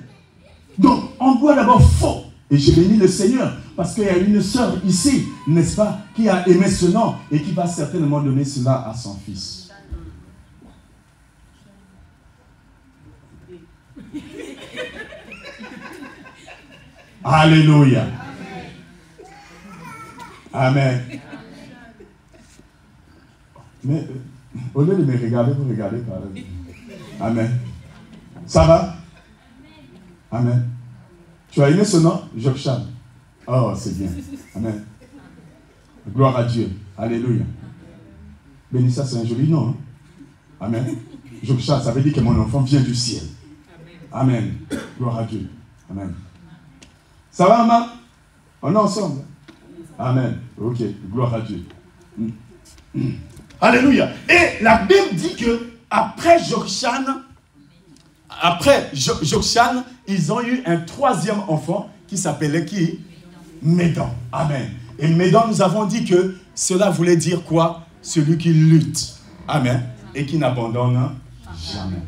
Donc on doit d'abord faux. Et je bénis le Seigneur. Parce qu'il y a une sœur ici, n'est-ce pas, qui a aimé ce nom et qui va certainement donner cela à son fils. Alléluia. Amen. Mais au lieu de me regarder, vous regardez par là. Amen. Ça va? Amen. Tu as aimé ce nom? Jokshan. Oh, c'est bien. Amen. Gloire à Dieu. Alléluia. Béni, ça c'est un joli nom. Hein? Amen. Jokshan, ça veut dire que mon enfant vient du ciel. Amen. Gloire à Dieu. Amen. Ça va, maman? On est ensemble. Amen. Ok. Gloire à Dieu. Alléluia. Et la Bible dit que après Jokshan, ils ont eu un troisième enfant qui s'appelait qui? Médan. Amen. Et Médan, nous avons dit que cela voulait dire quoi? Celui qui lutte. Amen. Et qui n'abandonne jamais.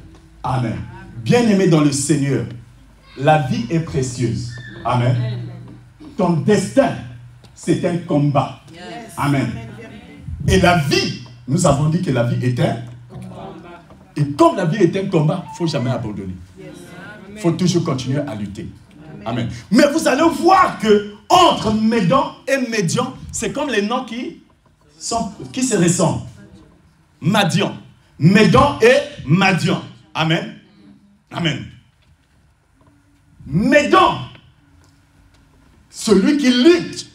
Amen. Bien-aimé dans le Seigneur, la vie est précieuse. Amen. Ton destin, c'est un combat. Amen. Et la vie, nous avons dit que la vie est un combat. Et comme la vie est un combat, il ne faut jamais abandonner. Il faut toujours continuer à lutter. Amen. Mais vous allez voir que entre Médan et Médian, c'est comme les noms qui se ressemblent. Madian. Médan et Madian. Amen. Amen. Médan, celui qui lutte,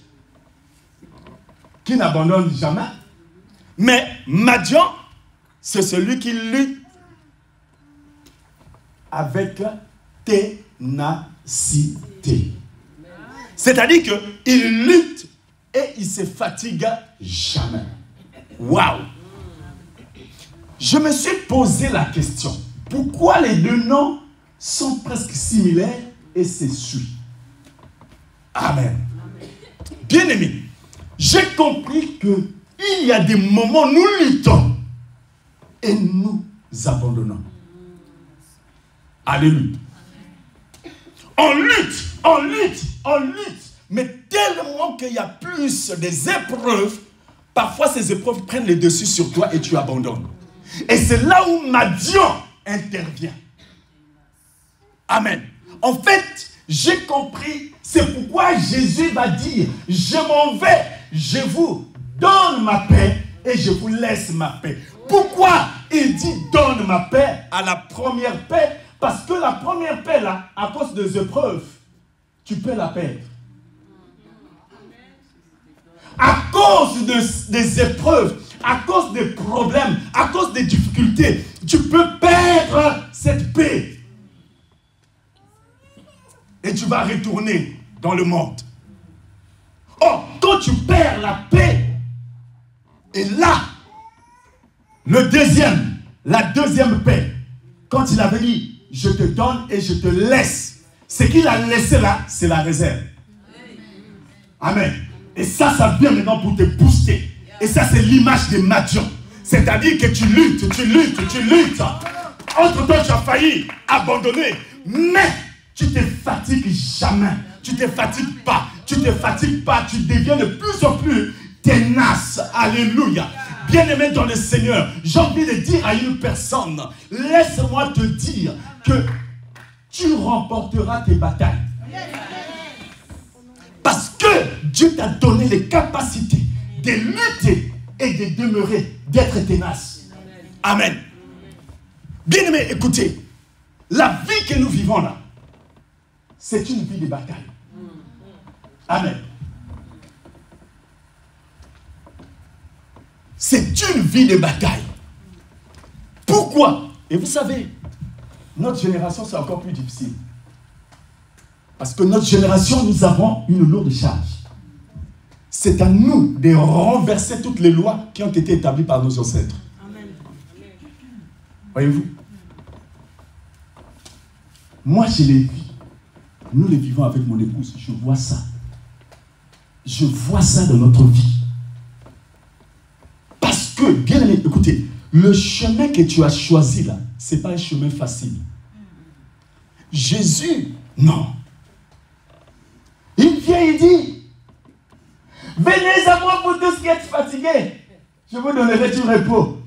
qui n'abandonne jamais. Mais Madian, c'est celui qui lutte avec ténacité. C'est-à-dire qu'il lutte et il ne se fatigue jamais. Waouh! Je me suis posé la question, pourquoi les deux noms sont presque similaires et se suivent? Amen. Bien-aimé, j'ai compris qu'il y a des moments où nous luttons et nous abandonnons. Alléluia. On lutte, mais tellement qu'il y a plus des épreuves, parfois ces épreuves prennent le dessus sur toi et tu abandonnes. Et c'est là où Madian intervient. Amen. En fait, j'ai compris, c'est pourquoi Jésus va dire, je m'en vais, je vous donne ma paix et je vous laisse ma paix. Pourquoi il dit donne ma paix à la première paix? Parce que la première paix là, à cause des épreuves, tu peux la perdre. À cause des épreuves, à cause des problèmes, à cause des difficultés, tu peux perdre cette paix. Et tu vas retourner dans le monde. Oh, quand tu perds la paix, et là, la deuxième paix, quand il avait dit, je te donne et je te laisse, ce qu'il a laissé là, c'est la réserve. Amen. Et ça vient maintenant pour te booster. Et ça, c'est l'image de Madian. C'est-à-dire que tu luttes. Entre-temps, tu as failli abandonner. Mais tu ne te fatigues jamais. Tu ne te fatigues pas. Tu deviens de plus en plus tenace. Alléluia. Bien-aimé dans le Seigneur, j'ai envie de dire à une personne, laisse-moi te dire que tu remporteras tes batailles. Parce que Dieu t'a donné les capacités de lutter et de demeurer, d'être tenace. Amen. Bien-aimés, écoutez, la vie que nous vivons là, c'est une vie de bataille. Amen. C'est une vie de bataille. Pourquoi? Et vous savez, notre génération, c'est encore plus difficile. Parce que notre génération, nous avons une lourde charge. C'est à nous de renverser toutes les lois qui ont été établies par nos ancêtres. Amen. Voyez-vous? Moi, je les vis. Nous les vivons avec mon épouse. Je vois ça. Je vois ça dans notre vie. Parce que, bien aimé, écoutez, le chemin que tu as choisi là, ce n'est pas un chemin facile. Jésus, non. Il vient, il dit, venez à moi pour tous qui êtes fatigués. Je vous donnerai du repos.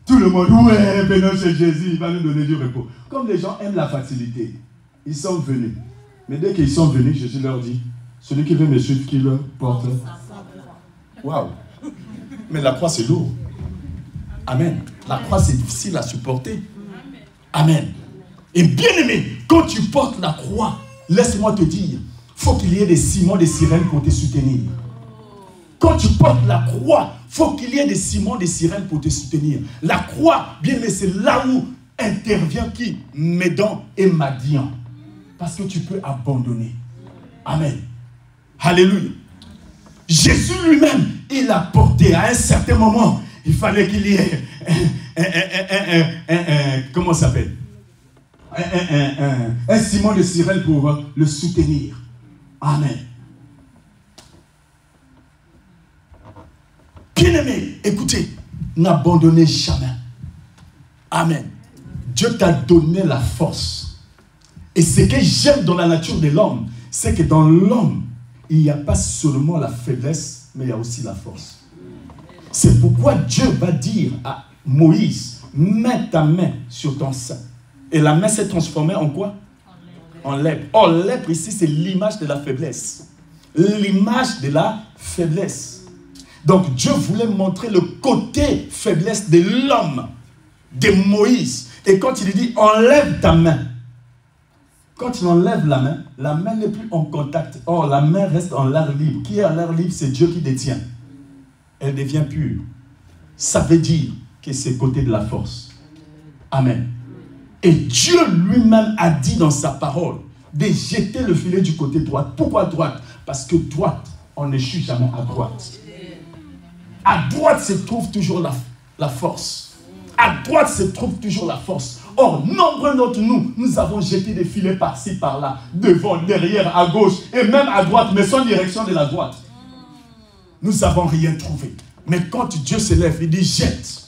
Tout le monde, ouais, venons chez Jésus, il va nous donner du repos. Comme les gens aiment la facilité, ils sont venus. Mais dès qu'ils sont venus, Jésus leur dit, celui qui veut me suivre, qui le porte. Waouh! Mais la croix, c'est lourd. Amen. La croix, c'est difficile à supporter. Amen. Et bien aimé, quand tu portes la croix, laisse-moi te dire, il faut qu'il y ait des ciments, des sirènes pour te soutenir. Quand tu portes la croix, il faut qu'il y ait des ciments, des sirènes pour te soutenir. La croix, bien aimé, c'est là où intervient qui? Médan et Madian. Parce que tu peux abandonner. Amen. Alléluia. Jésus lui-même, il a porté à un certain moment, il fallait qu'il y ait comment ça s'appelle? Un ciment de sirène pour le soutenir. Amen. Bien-aimé, écoutez, n'abandonnez jamais. Amen. Dieu t'a donné la force. Et ce que j'aime dans la nature de l'homme, c'est que dans l'homme, il n'y a pas seulement la faiblesse, mais il y a aussi la force. C'est pourquoi Dieu va dire à Moïse, mets ta main sur ton sein. Et la main s'est transformée en quoi? En lèpre. Or, lèpre ici, c'est l'image de la faiblesse. L'image de la faiblesse. Donc, Dieu voulait montrer le côté faiblesse de l'homme, de Moïse. Et quand il dit, enlève ta main. Quand il enlève la main n'est plus en contact. Or, la main reste en l'air libre. Qui est en l'air libre? C'est Dieu qui détient. Elle devient pure. Ça veut dire que c'est côté de la force. Amen. Et Dieu lui-même a dit dans sa parole de jeter le filet du côté droit. Pourquoi droite? Parce que droite, on n'échoue jamais à droite. À droite se trouve toujours la force. À droite se trouve toujours la force. Or, nombreux d'entre nous, nous avons jeté des filets par-ci, par-là, devant, derrière, à gauche, et même à droite, mais sans direction de la droite. Nous n'avons rien trouvé. Mais quand Dieu se lève, il dit jette.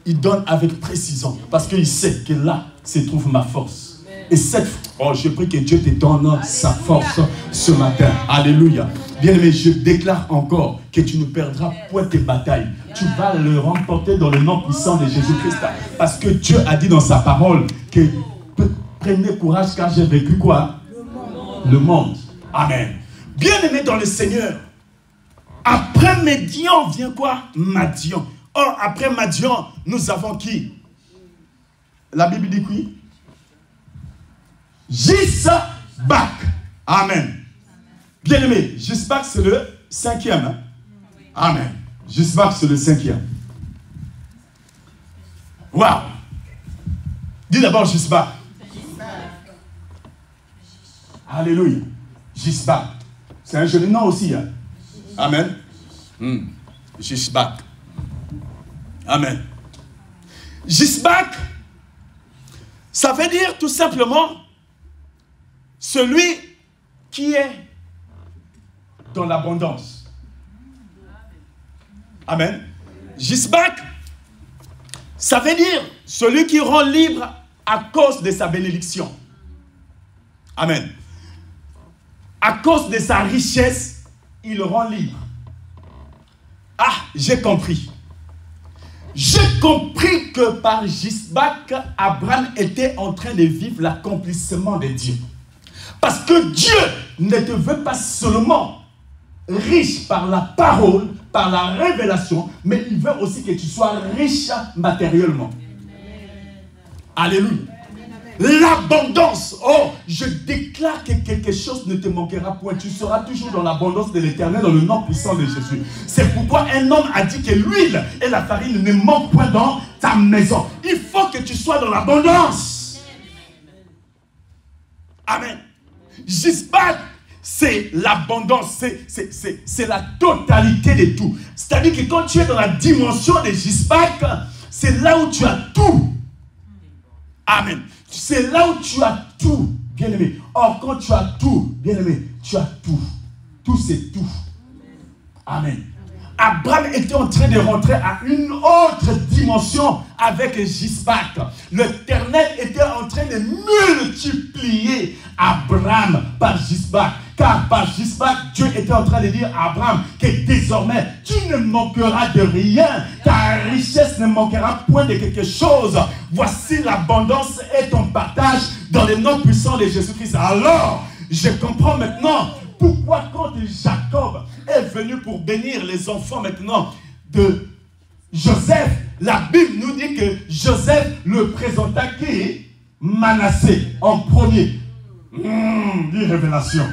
Il donne avec précision, parce qu'il sait que là se trouve ma force. Et cette, je prie que Dieu te donne sa force ce matin. Alléluia. Bien-aimé, je déclare encore que tu ne perdras point tes batailles. Tu vas le remporter dans le nom puissant de Jésus-Christ. Parce que Dieu a dit dans sa parole que prenez courage car j'ai vécu quoi? Le monde. Amen. Bien-aimé dans le Seigneur, après Médian vient quoi? Madian. Or, après Madian, nous avons qui? La Bible dit qui? Jisbak. Amen. Bien-aimé, Jisbak c'est le 5e. Hein? Amen. Jisbak c'est le 5e. Waouh. Dis d'abord Jisbak. Alléluia. Jisbak. C'est un joli nom aussi. Hein? Amen. Jisbak. Amen. Jisbak, ça veut dire tout simplement celui qui est dans l'abondance. Amen. Jisbak, ça veut dire celui qui rend libre à cause de sa bénédiction. Amen. À cause de sa richesse, il rend libre. Ah, j'ai compris. J'ai compris que par Jisbak, Abraham était en train de vivre l'accomplissement de Dieu. Parce que Dieu ne te veut pas seulement riche par la parole, par la révélation, mais il veut aussi que tu sois riche matériellement. Alléluia. L'abondance. Oh, je déclare que quelque chose ne te manquera point. Tu seras toujours dans l'abondance de l'Éternel, dans le nom puissant de Jésus. C'est pourquoi un homme a dit que l'huile et la farine ne manquent point dans ta maison. Il faut que tu sois dans l'abondance. Amen. Gisbac, c'est l'abondance, c'est la totalité de tout. C'est-à-dire que quand tu es dans la dimension de Gisbac, c'est là où tu as tout. Amen. C'est là où tu as tout, bien-aimé. Or, quand tu as tout, bien-aimé, tu as tout. Tout, c'est tout. Amen. Abraham était en train de rentrer à une autre dimension avec Gisbac. L'Éternel était en train de multiplier Abraham par Gisbac. Car par Gisbac, Dieu était en train de dire à Abraham que désormais, tu ne manqueras de rien. Ta richesse ne manquera point de quelque chose. Voici l'abondance et ton partage dans le nom puissant de Jésus-Christ. Alors, je comprends maintenant pourquoi quand Jacob est venu pour bénir les enfants maintenant de Joseph, la Bible nous dit que Joseph le présenta qui? Manassé en premier. Dit révélation.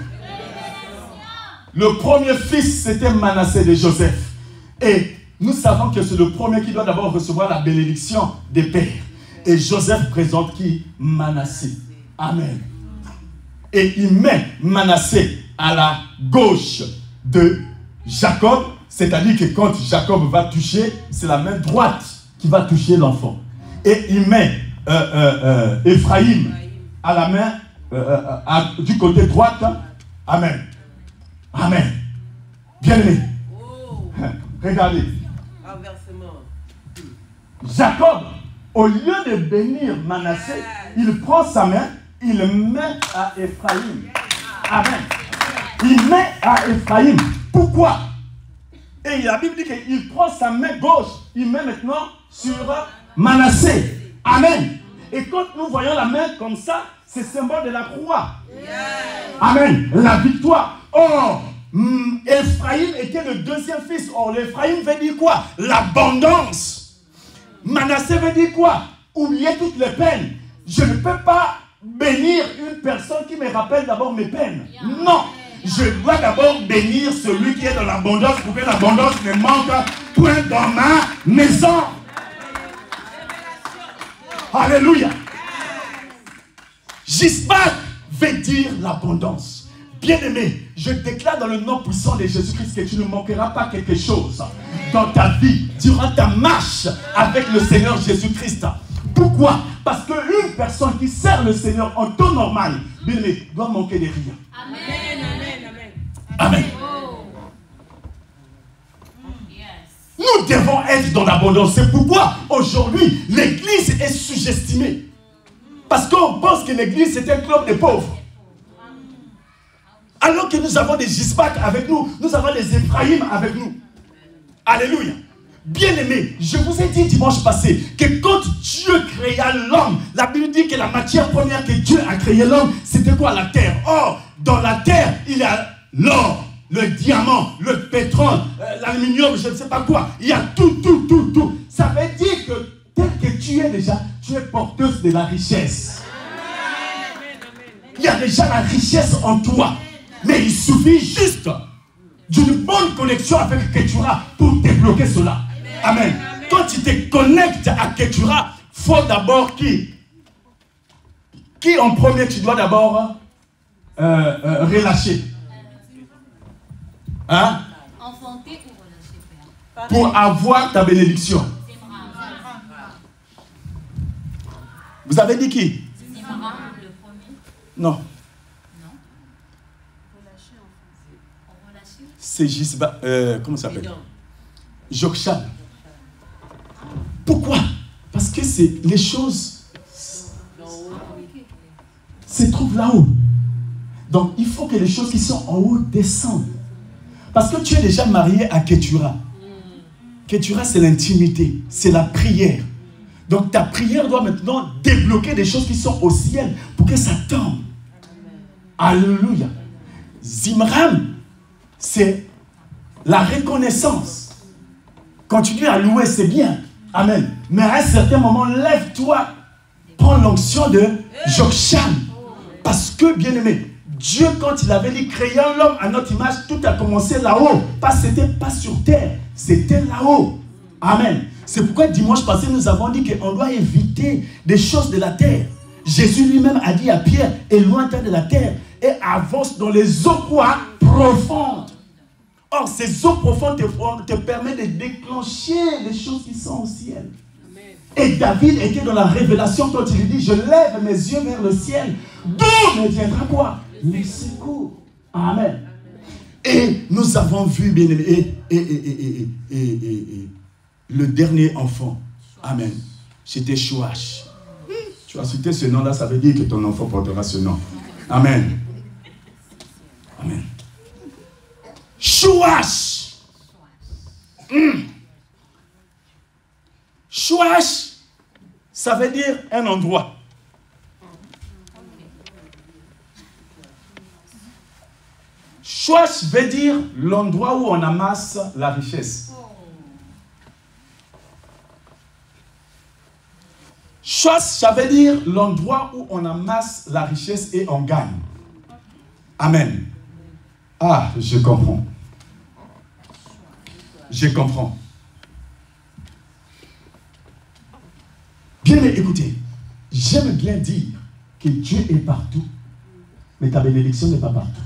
Le premier fils, c'était Manassé de Joseph. Et nous savons que c'est le premier qui doit d'abord recevoir la bénédiction des pères. Et Joseph présente qui? Manassé. Amen. Et il met Manassé à la gauche de Jacob. C'est-à-dire que quand Jacob va toucher, c'est la main droite qui va toucher l'enfant. Et il met Ephraïm à la main du côté droite. Amen. Amen. Bien-aimé. Oh. Regardez. Renversement. Jacob, au lieu de bénir Manassé, il prend sa main, il met à Ephraïm. Amen. Il met à Ephraïm. Pourquoi? Et la Bible dit qu'il prend sa main gauche, il met maintenant sur Manassé. Amen. Et quand nous voyons la main comme ça, c'est symbole de la croix. Amen. La victoire. Or, Ephraïm était le deuxième fils. Or, l'Ephraïm veut dire quoi? L'abondance. Manassé veut dire quoi? Oublier toutes les peines. Je ne peux pas bénir une personne qui me rappelle d'abord mes peines. Non. Je dois d'abord bénir celui qui est dans l'abondance pour que l'abondance ne manque point dans ma maison. Alléluia. Gisbac veut dire l'abondance. Bien-aimé, je déclare dans le nom puissant de Jésus-Christ que tu ne manqueras pas quelque chose dans ta vie, durant ta marche avec le Seigneur Jésus-Christ. Pourquoi? Parce qu'une personne qui sert le Seigneur en temps normal, bien-aimé, doit manquer de rien. Amen, amen, amen. Amen. Nous devons être dans l'abondance. C'est pourquoi aujourd'hui, l'église est sous-estimée. Parce qu'on pense que l'église c'est un club de pauvres. Alors que nous avons des Gisbac avec nous, nous avons des Ephraïm avec nous. Alléluia. Bien-aimés, je vous ai dit dimanche passé que quand Dieu créa l'homme, la Bible dit que la matière première que Dieu a créé l'homme, c'était quoi? La terre. Or, dans la terre, il y a l'or, le diamant, le pétrole, l'aluminium, je ne sais pas quoi. Il y a tout. Ça veut dire que tel que tu es déjà, tu es porteuse de la richesse. Il y a déjà la richesse en toi. Mais il suffit juste d'une bonne connexion avec Ketura pour débloquer cela. Amen. Quand tu te connectes à Ketura, il faut d'abord qui en premier tu dois d'abord relâcher. Hein? Enfanter ou relâcher, Père? Pour avoir ta bénédiction. Vous avez dit qui? Le premier. Non. C'est Gisbac, comment ça s'appelle? Jokshan. Pourquoi? Parce que c'est les choses se trouvent là-haut. Donc il faut que les choses qui sont en haut descendent. Parce que tu es déjà marié à Ketura. Ketura, c'est l'intimité, c'est la prière. Donc ta prière doit maintenant débloquer des choses qui sont au ciel pour que ça tombe. Alléluia. Zimram, c'est la reconnaissance. Continuer à louer, c'est bien. Amen. Mais à un certain moment, lève-toi. Prends l'onction de Jokshan. Parce que, bien aimé, Dieu, quand il avait dit créant l'homme à notre image, tout a commencé là-haut. C'était pas sur terre, c'était là-haut. Amen. C'est pourquoi dimanche passé, nous avons dit qu'on doit éviter des choses de la terre. Jésus lui-même a dit à Pierre, éloigne-toi de la terre et avance dans les eaux quoi? Profondes. Or, ces eaux profondes te permettent de déclencher les choses qui sont au ciel. Et David était dans la révélation quand il dit, je lève mes yeux vers le ciel. D'où me viendra quoi? Les secours. Amen. Et nous avons vu, bien aimé, le dernier enfant. Amen. C'était Chouach. Tu as cité ce nom-là, ça veut dire que ton enfant portera ce nom. Amen. Amen. Chouach. Chouach, ça veut dire un endroit. Chouach veut dire l'endroit où on amasse la richesse. Chouach, ça veut dire l'endroit où on amasse la richesse et on gagne. Amen. Ah, je comprends. Je comprends. Bien, mais écoutez, j'aime bien dire que Dieu est partout, mais ta bénédiction n'est pas partout.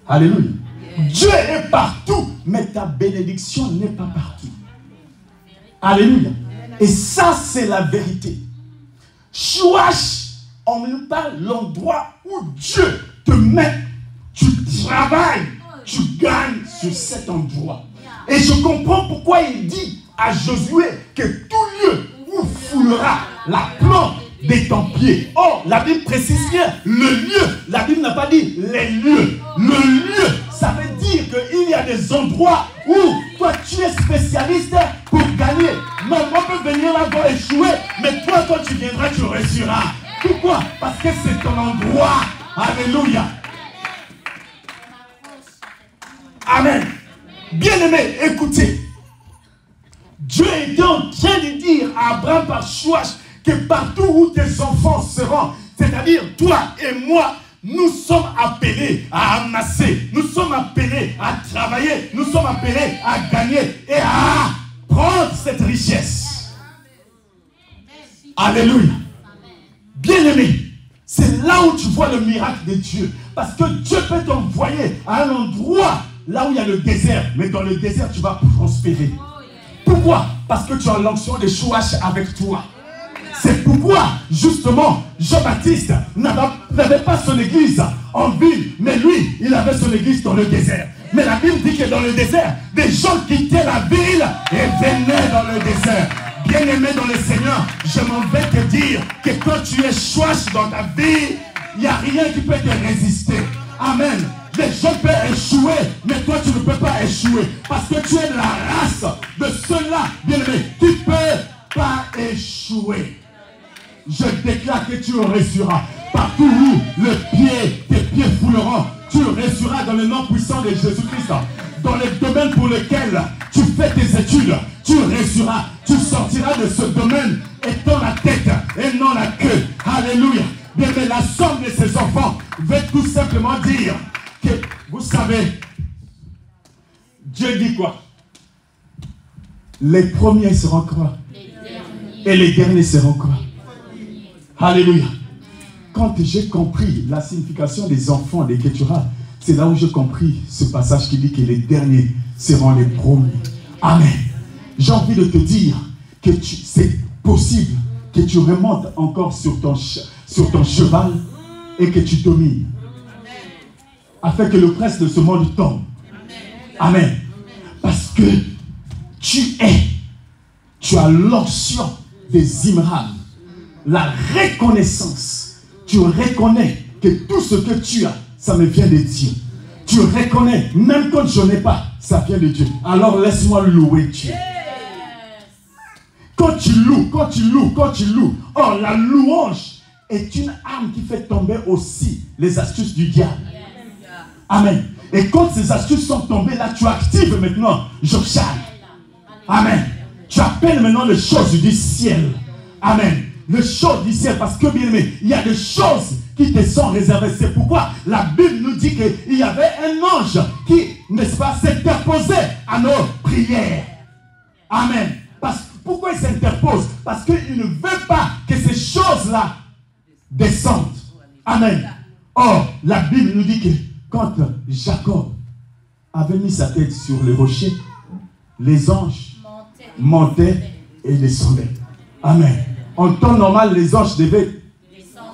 Alléluia. Dieu est partout, mais ta bénédiction n'est pas partout. Alléluia. Et ça, c'est la vérité. Chouach, on nous parle de l'endroit où Dieu te met, tu travailles, tu gagnes sur cet endroit. Et je comprends pourquoi il dit à Josué que tout lieu où foulera la plante de ton pied. Or, la Bible précise bien le lieu. La Bible n'a pas dit les lieux. Le lieu, ça veut dire qu'il y a des endroits où toi tu es spécialiste pour gagner. Maman peut venir là-bas échouer, mais toi quand tu viendras, tu réussiras. Pourquoi? Parce que c'est ton endroit. Alléluia. Amen. Bien-aimé, écoutez. Dieu était en train de dire à Abraham par Chouach que partout où tes enfants seront, c'est-à-dire toi et moi, nous sommes appelés à amasser, nous sommes appelés à travailler, nous sommes appelés à gagner et à prendre cette richesse. Alléluia. Bien-aimé, c'est là où tu vois le miracle de Dieu. Parce que Dieu peut t'envoyer à un endroit là où il y a le désert, mais dans le désert, tu vas prospérer. Pourquoi? Parce que tu as l'onction de Chouach avec toi. C'est pourquoi, justement, Jean-Baptiste n'avait pas son église en ville, mais lui, il avait son église dans le désert. Mais la Bible dit que dans le désert, des gens quittaient la ville et venaient dans le désert. Bien-aimé dans le Seigneur, je m'en vais te dire que quand tu es Chouach dans ta vie, il n'y a rien qui peut te résister. Amen. Les gens peuvent échouer, mais toi tu ne peux pas échouer. Parce que tu es de la race de ceux-là, bien-aimé, qui ne peuvent pas échouer. Je déclare que tu réussiras. Partout où tes pieds fouleront, tu réussiras dans le nom puissant de Jésus-Christ. Dans les domaines pour lesquels tu fais tes études, tu réussiras. Tu sortiras de ce domaine étant la tête et non la queue. Alléluia. Bien, mais la somme de ces enfants veut tout simplement dire que, vous savez, Dieu dit quoi? Les premiers seront quoi? Et les derniers seront quoi? Alléluia. Quand j'ai compris la signification des enfants des Keturah, c'est là où j'ai compris ce passage qui dit que les derniers seront les premiers. Amen. J'ai envie de te dire que c'est possible que tu remontes encore sur ton cheval et que tu domines. Afin que le prince de ce monde tombe. Amen. Parce que tu as l'onction des Imram. La reconnaissance. Tu reconnais que tout ce que tu as, ça me vient de Dieu. Tu reconnais, même quand je n'ai pas, ça vient de Dieu. Alors laisse-moi louer Dieu. Quand tu loues. Or, la louange est une arme qui fait tomber aussi les astuces du diable. Amen. Et quand ces astuces sont tombées, là, tu actives maintenant Joshua. Amen. Tu appelles maintenant les choses du ciel. Amen. Les choses du ciel, parce que bien aimé, il y a des choses qui te sont réservées. C'est pourquoi la Bible nous dit qu'il y avait un ange qui, n'est-ce pas, s'interposait à nos prières. Amen. Pourquoi il s'interpose? Parce qu'il ne veut pas que ces choses-là descendent. Amen. Or, la Bible nous dit que quand Jacob avait mis sa tête sur le rocher, les anges montaient et descendaient. Amen. En temps normal, les anges devaient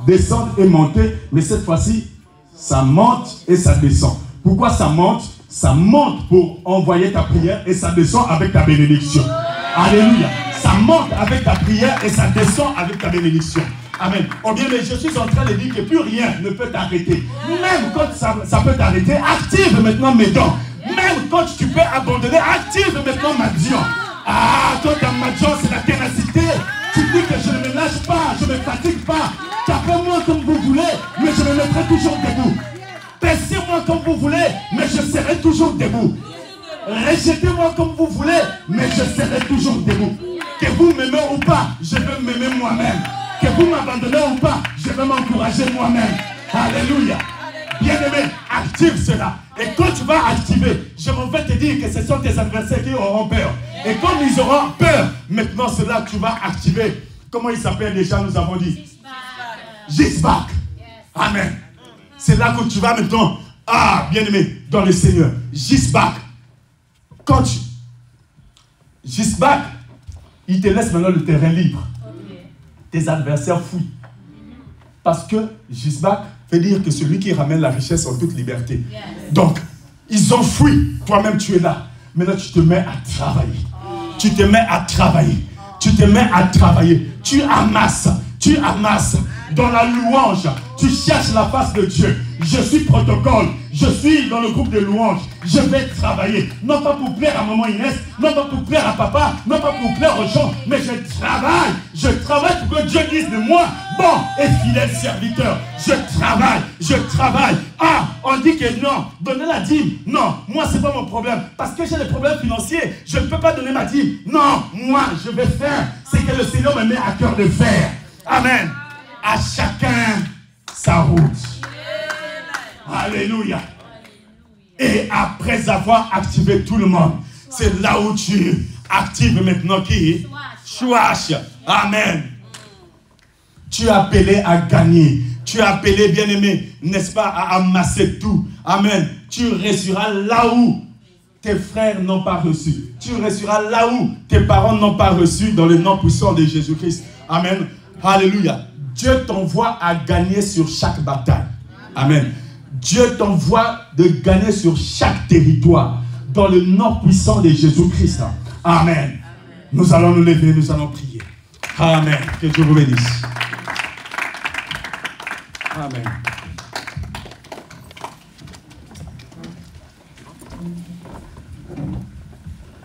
descendre et monter, mais cette fois-ci, ça monte et ça descend. Pourquoi ça monte? Ça monte pour envoyer ta prière et ça descend avec ta bénédiction. Alléluia. Ça monte avec ta prière et ça descend avec ta bénédiction. Amen. Oh bien, mais je suis en train de dire que plus rien ne peut t'arrêter. Même quand ça peut t'arrêter, active maintenant mes dons. Même quand tu peux abandonner, active maintenant ma dion. Ah, toi, dans ma dion, c'est la ténacité. Tu dis que je ne me lâche pas, je ne me fatigue pas. Tapez-moi comme vous voulez, mais je me mettrai toujours debout. Percez-moi comme vous voulez, mais je serai toujours debout. Rejetez-moi comme vous voulez, mais je serai toujours debout. Que vous m'aimez ou pas, je vais m'aimer moi-même. Que vous m'abandonnez ou pas, je vais m'encourager moi-même. Alléluia. Bien-aimé, active cela. Et quand tu vas activer, je m'en vais te dire que ce sont tes adversaires qui auront peur. Et comme ils auront peur, maintenant cela tu vas activer. Comment il s'appelle déjà, nous avons dit? Gisbak. Amen. C'est là que tu vas maintenant, bien-aimé, dans le Seigneur. Gisbak. Quand tu... Gisbak, il te laisse maintenant le terrain libre. Tes adversaires fuient. Parce que Gisbak veut dire que celui qui ramène la richesse en toute liberté. Donc, ils ont fui. Toi-même, tu es là. Maintenant, tu te mets à travailler. Tu te mets à travailler. Tu te mets à travailler. Tu amasses. Tu amasses. Dans la louange, tu cherches la face de Dieu. Je suis protocole. Je suis dans le groupe de louange. Je vais travailler. Non pas pour plaire à maman Inès, non pas pour plaire à papa, non pas pour plaire aux gens, mais je travaille. Je travaille pour que Dieu dise de moi, bon et fidèle serviteur. Je travaille, je travaille. On dit que non, donner la dîme. Non, moi c'est pas mon problème. Parce que j'ai des problèmes financiers, je ne peux pas donner ma dîme. Non, moi je vais faire ce que le Seigneur me met à cœur de faire. Amen. À chacun sa route. Alléluia. Et après avoir activé tout le monde, c'est là où tu actives maintenant qui? Chouache. Amen. Tu es appelé à gagner. Tu es appelé, bien-aimé, n'est-ce pas, à amasser tout. Amen. Tu réussiras là où tes frères n'ont pas reçu. Tu réussiras là où tes parents n'ont pas reçu dans le nom puissant de Jésus-Christ. Amen. Alléluia. Dieu t'envoie à gagner sur chaque bataille. Amen. Dieu t'envoie de gagner sur chaque territoire dans le nom puissant de Jésus-Christ. Amen. Nous allons nous lever, nous allons prier. Amen. Que Dieu vous bénisse. Amen.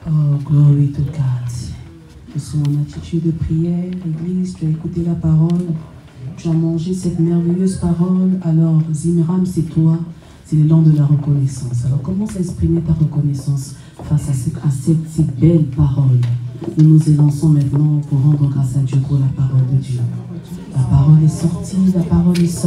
Oh, glory to God. Nous sommes en attitude de prière. L'église, tu as écouté la parole. Tu as mangé cette merveilleuse parole. Alors, Zimram, c'est toi. C'est le long de la reconnaissance. Alors, commence à exprimer ta reconnaissance face à cette belle parole. Nous nous élançons maintenant pour rendre grâce à Dieu pour la parole de Dieu. La parole est sortie, la parole est sortie.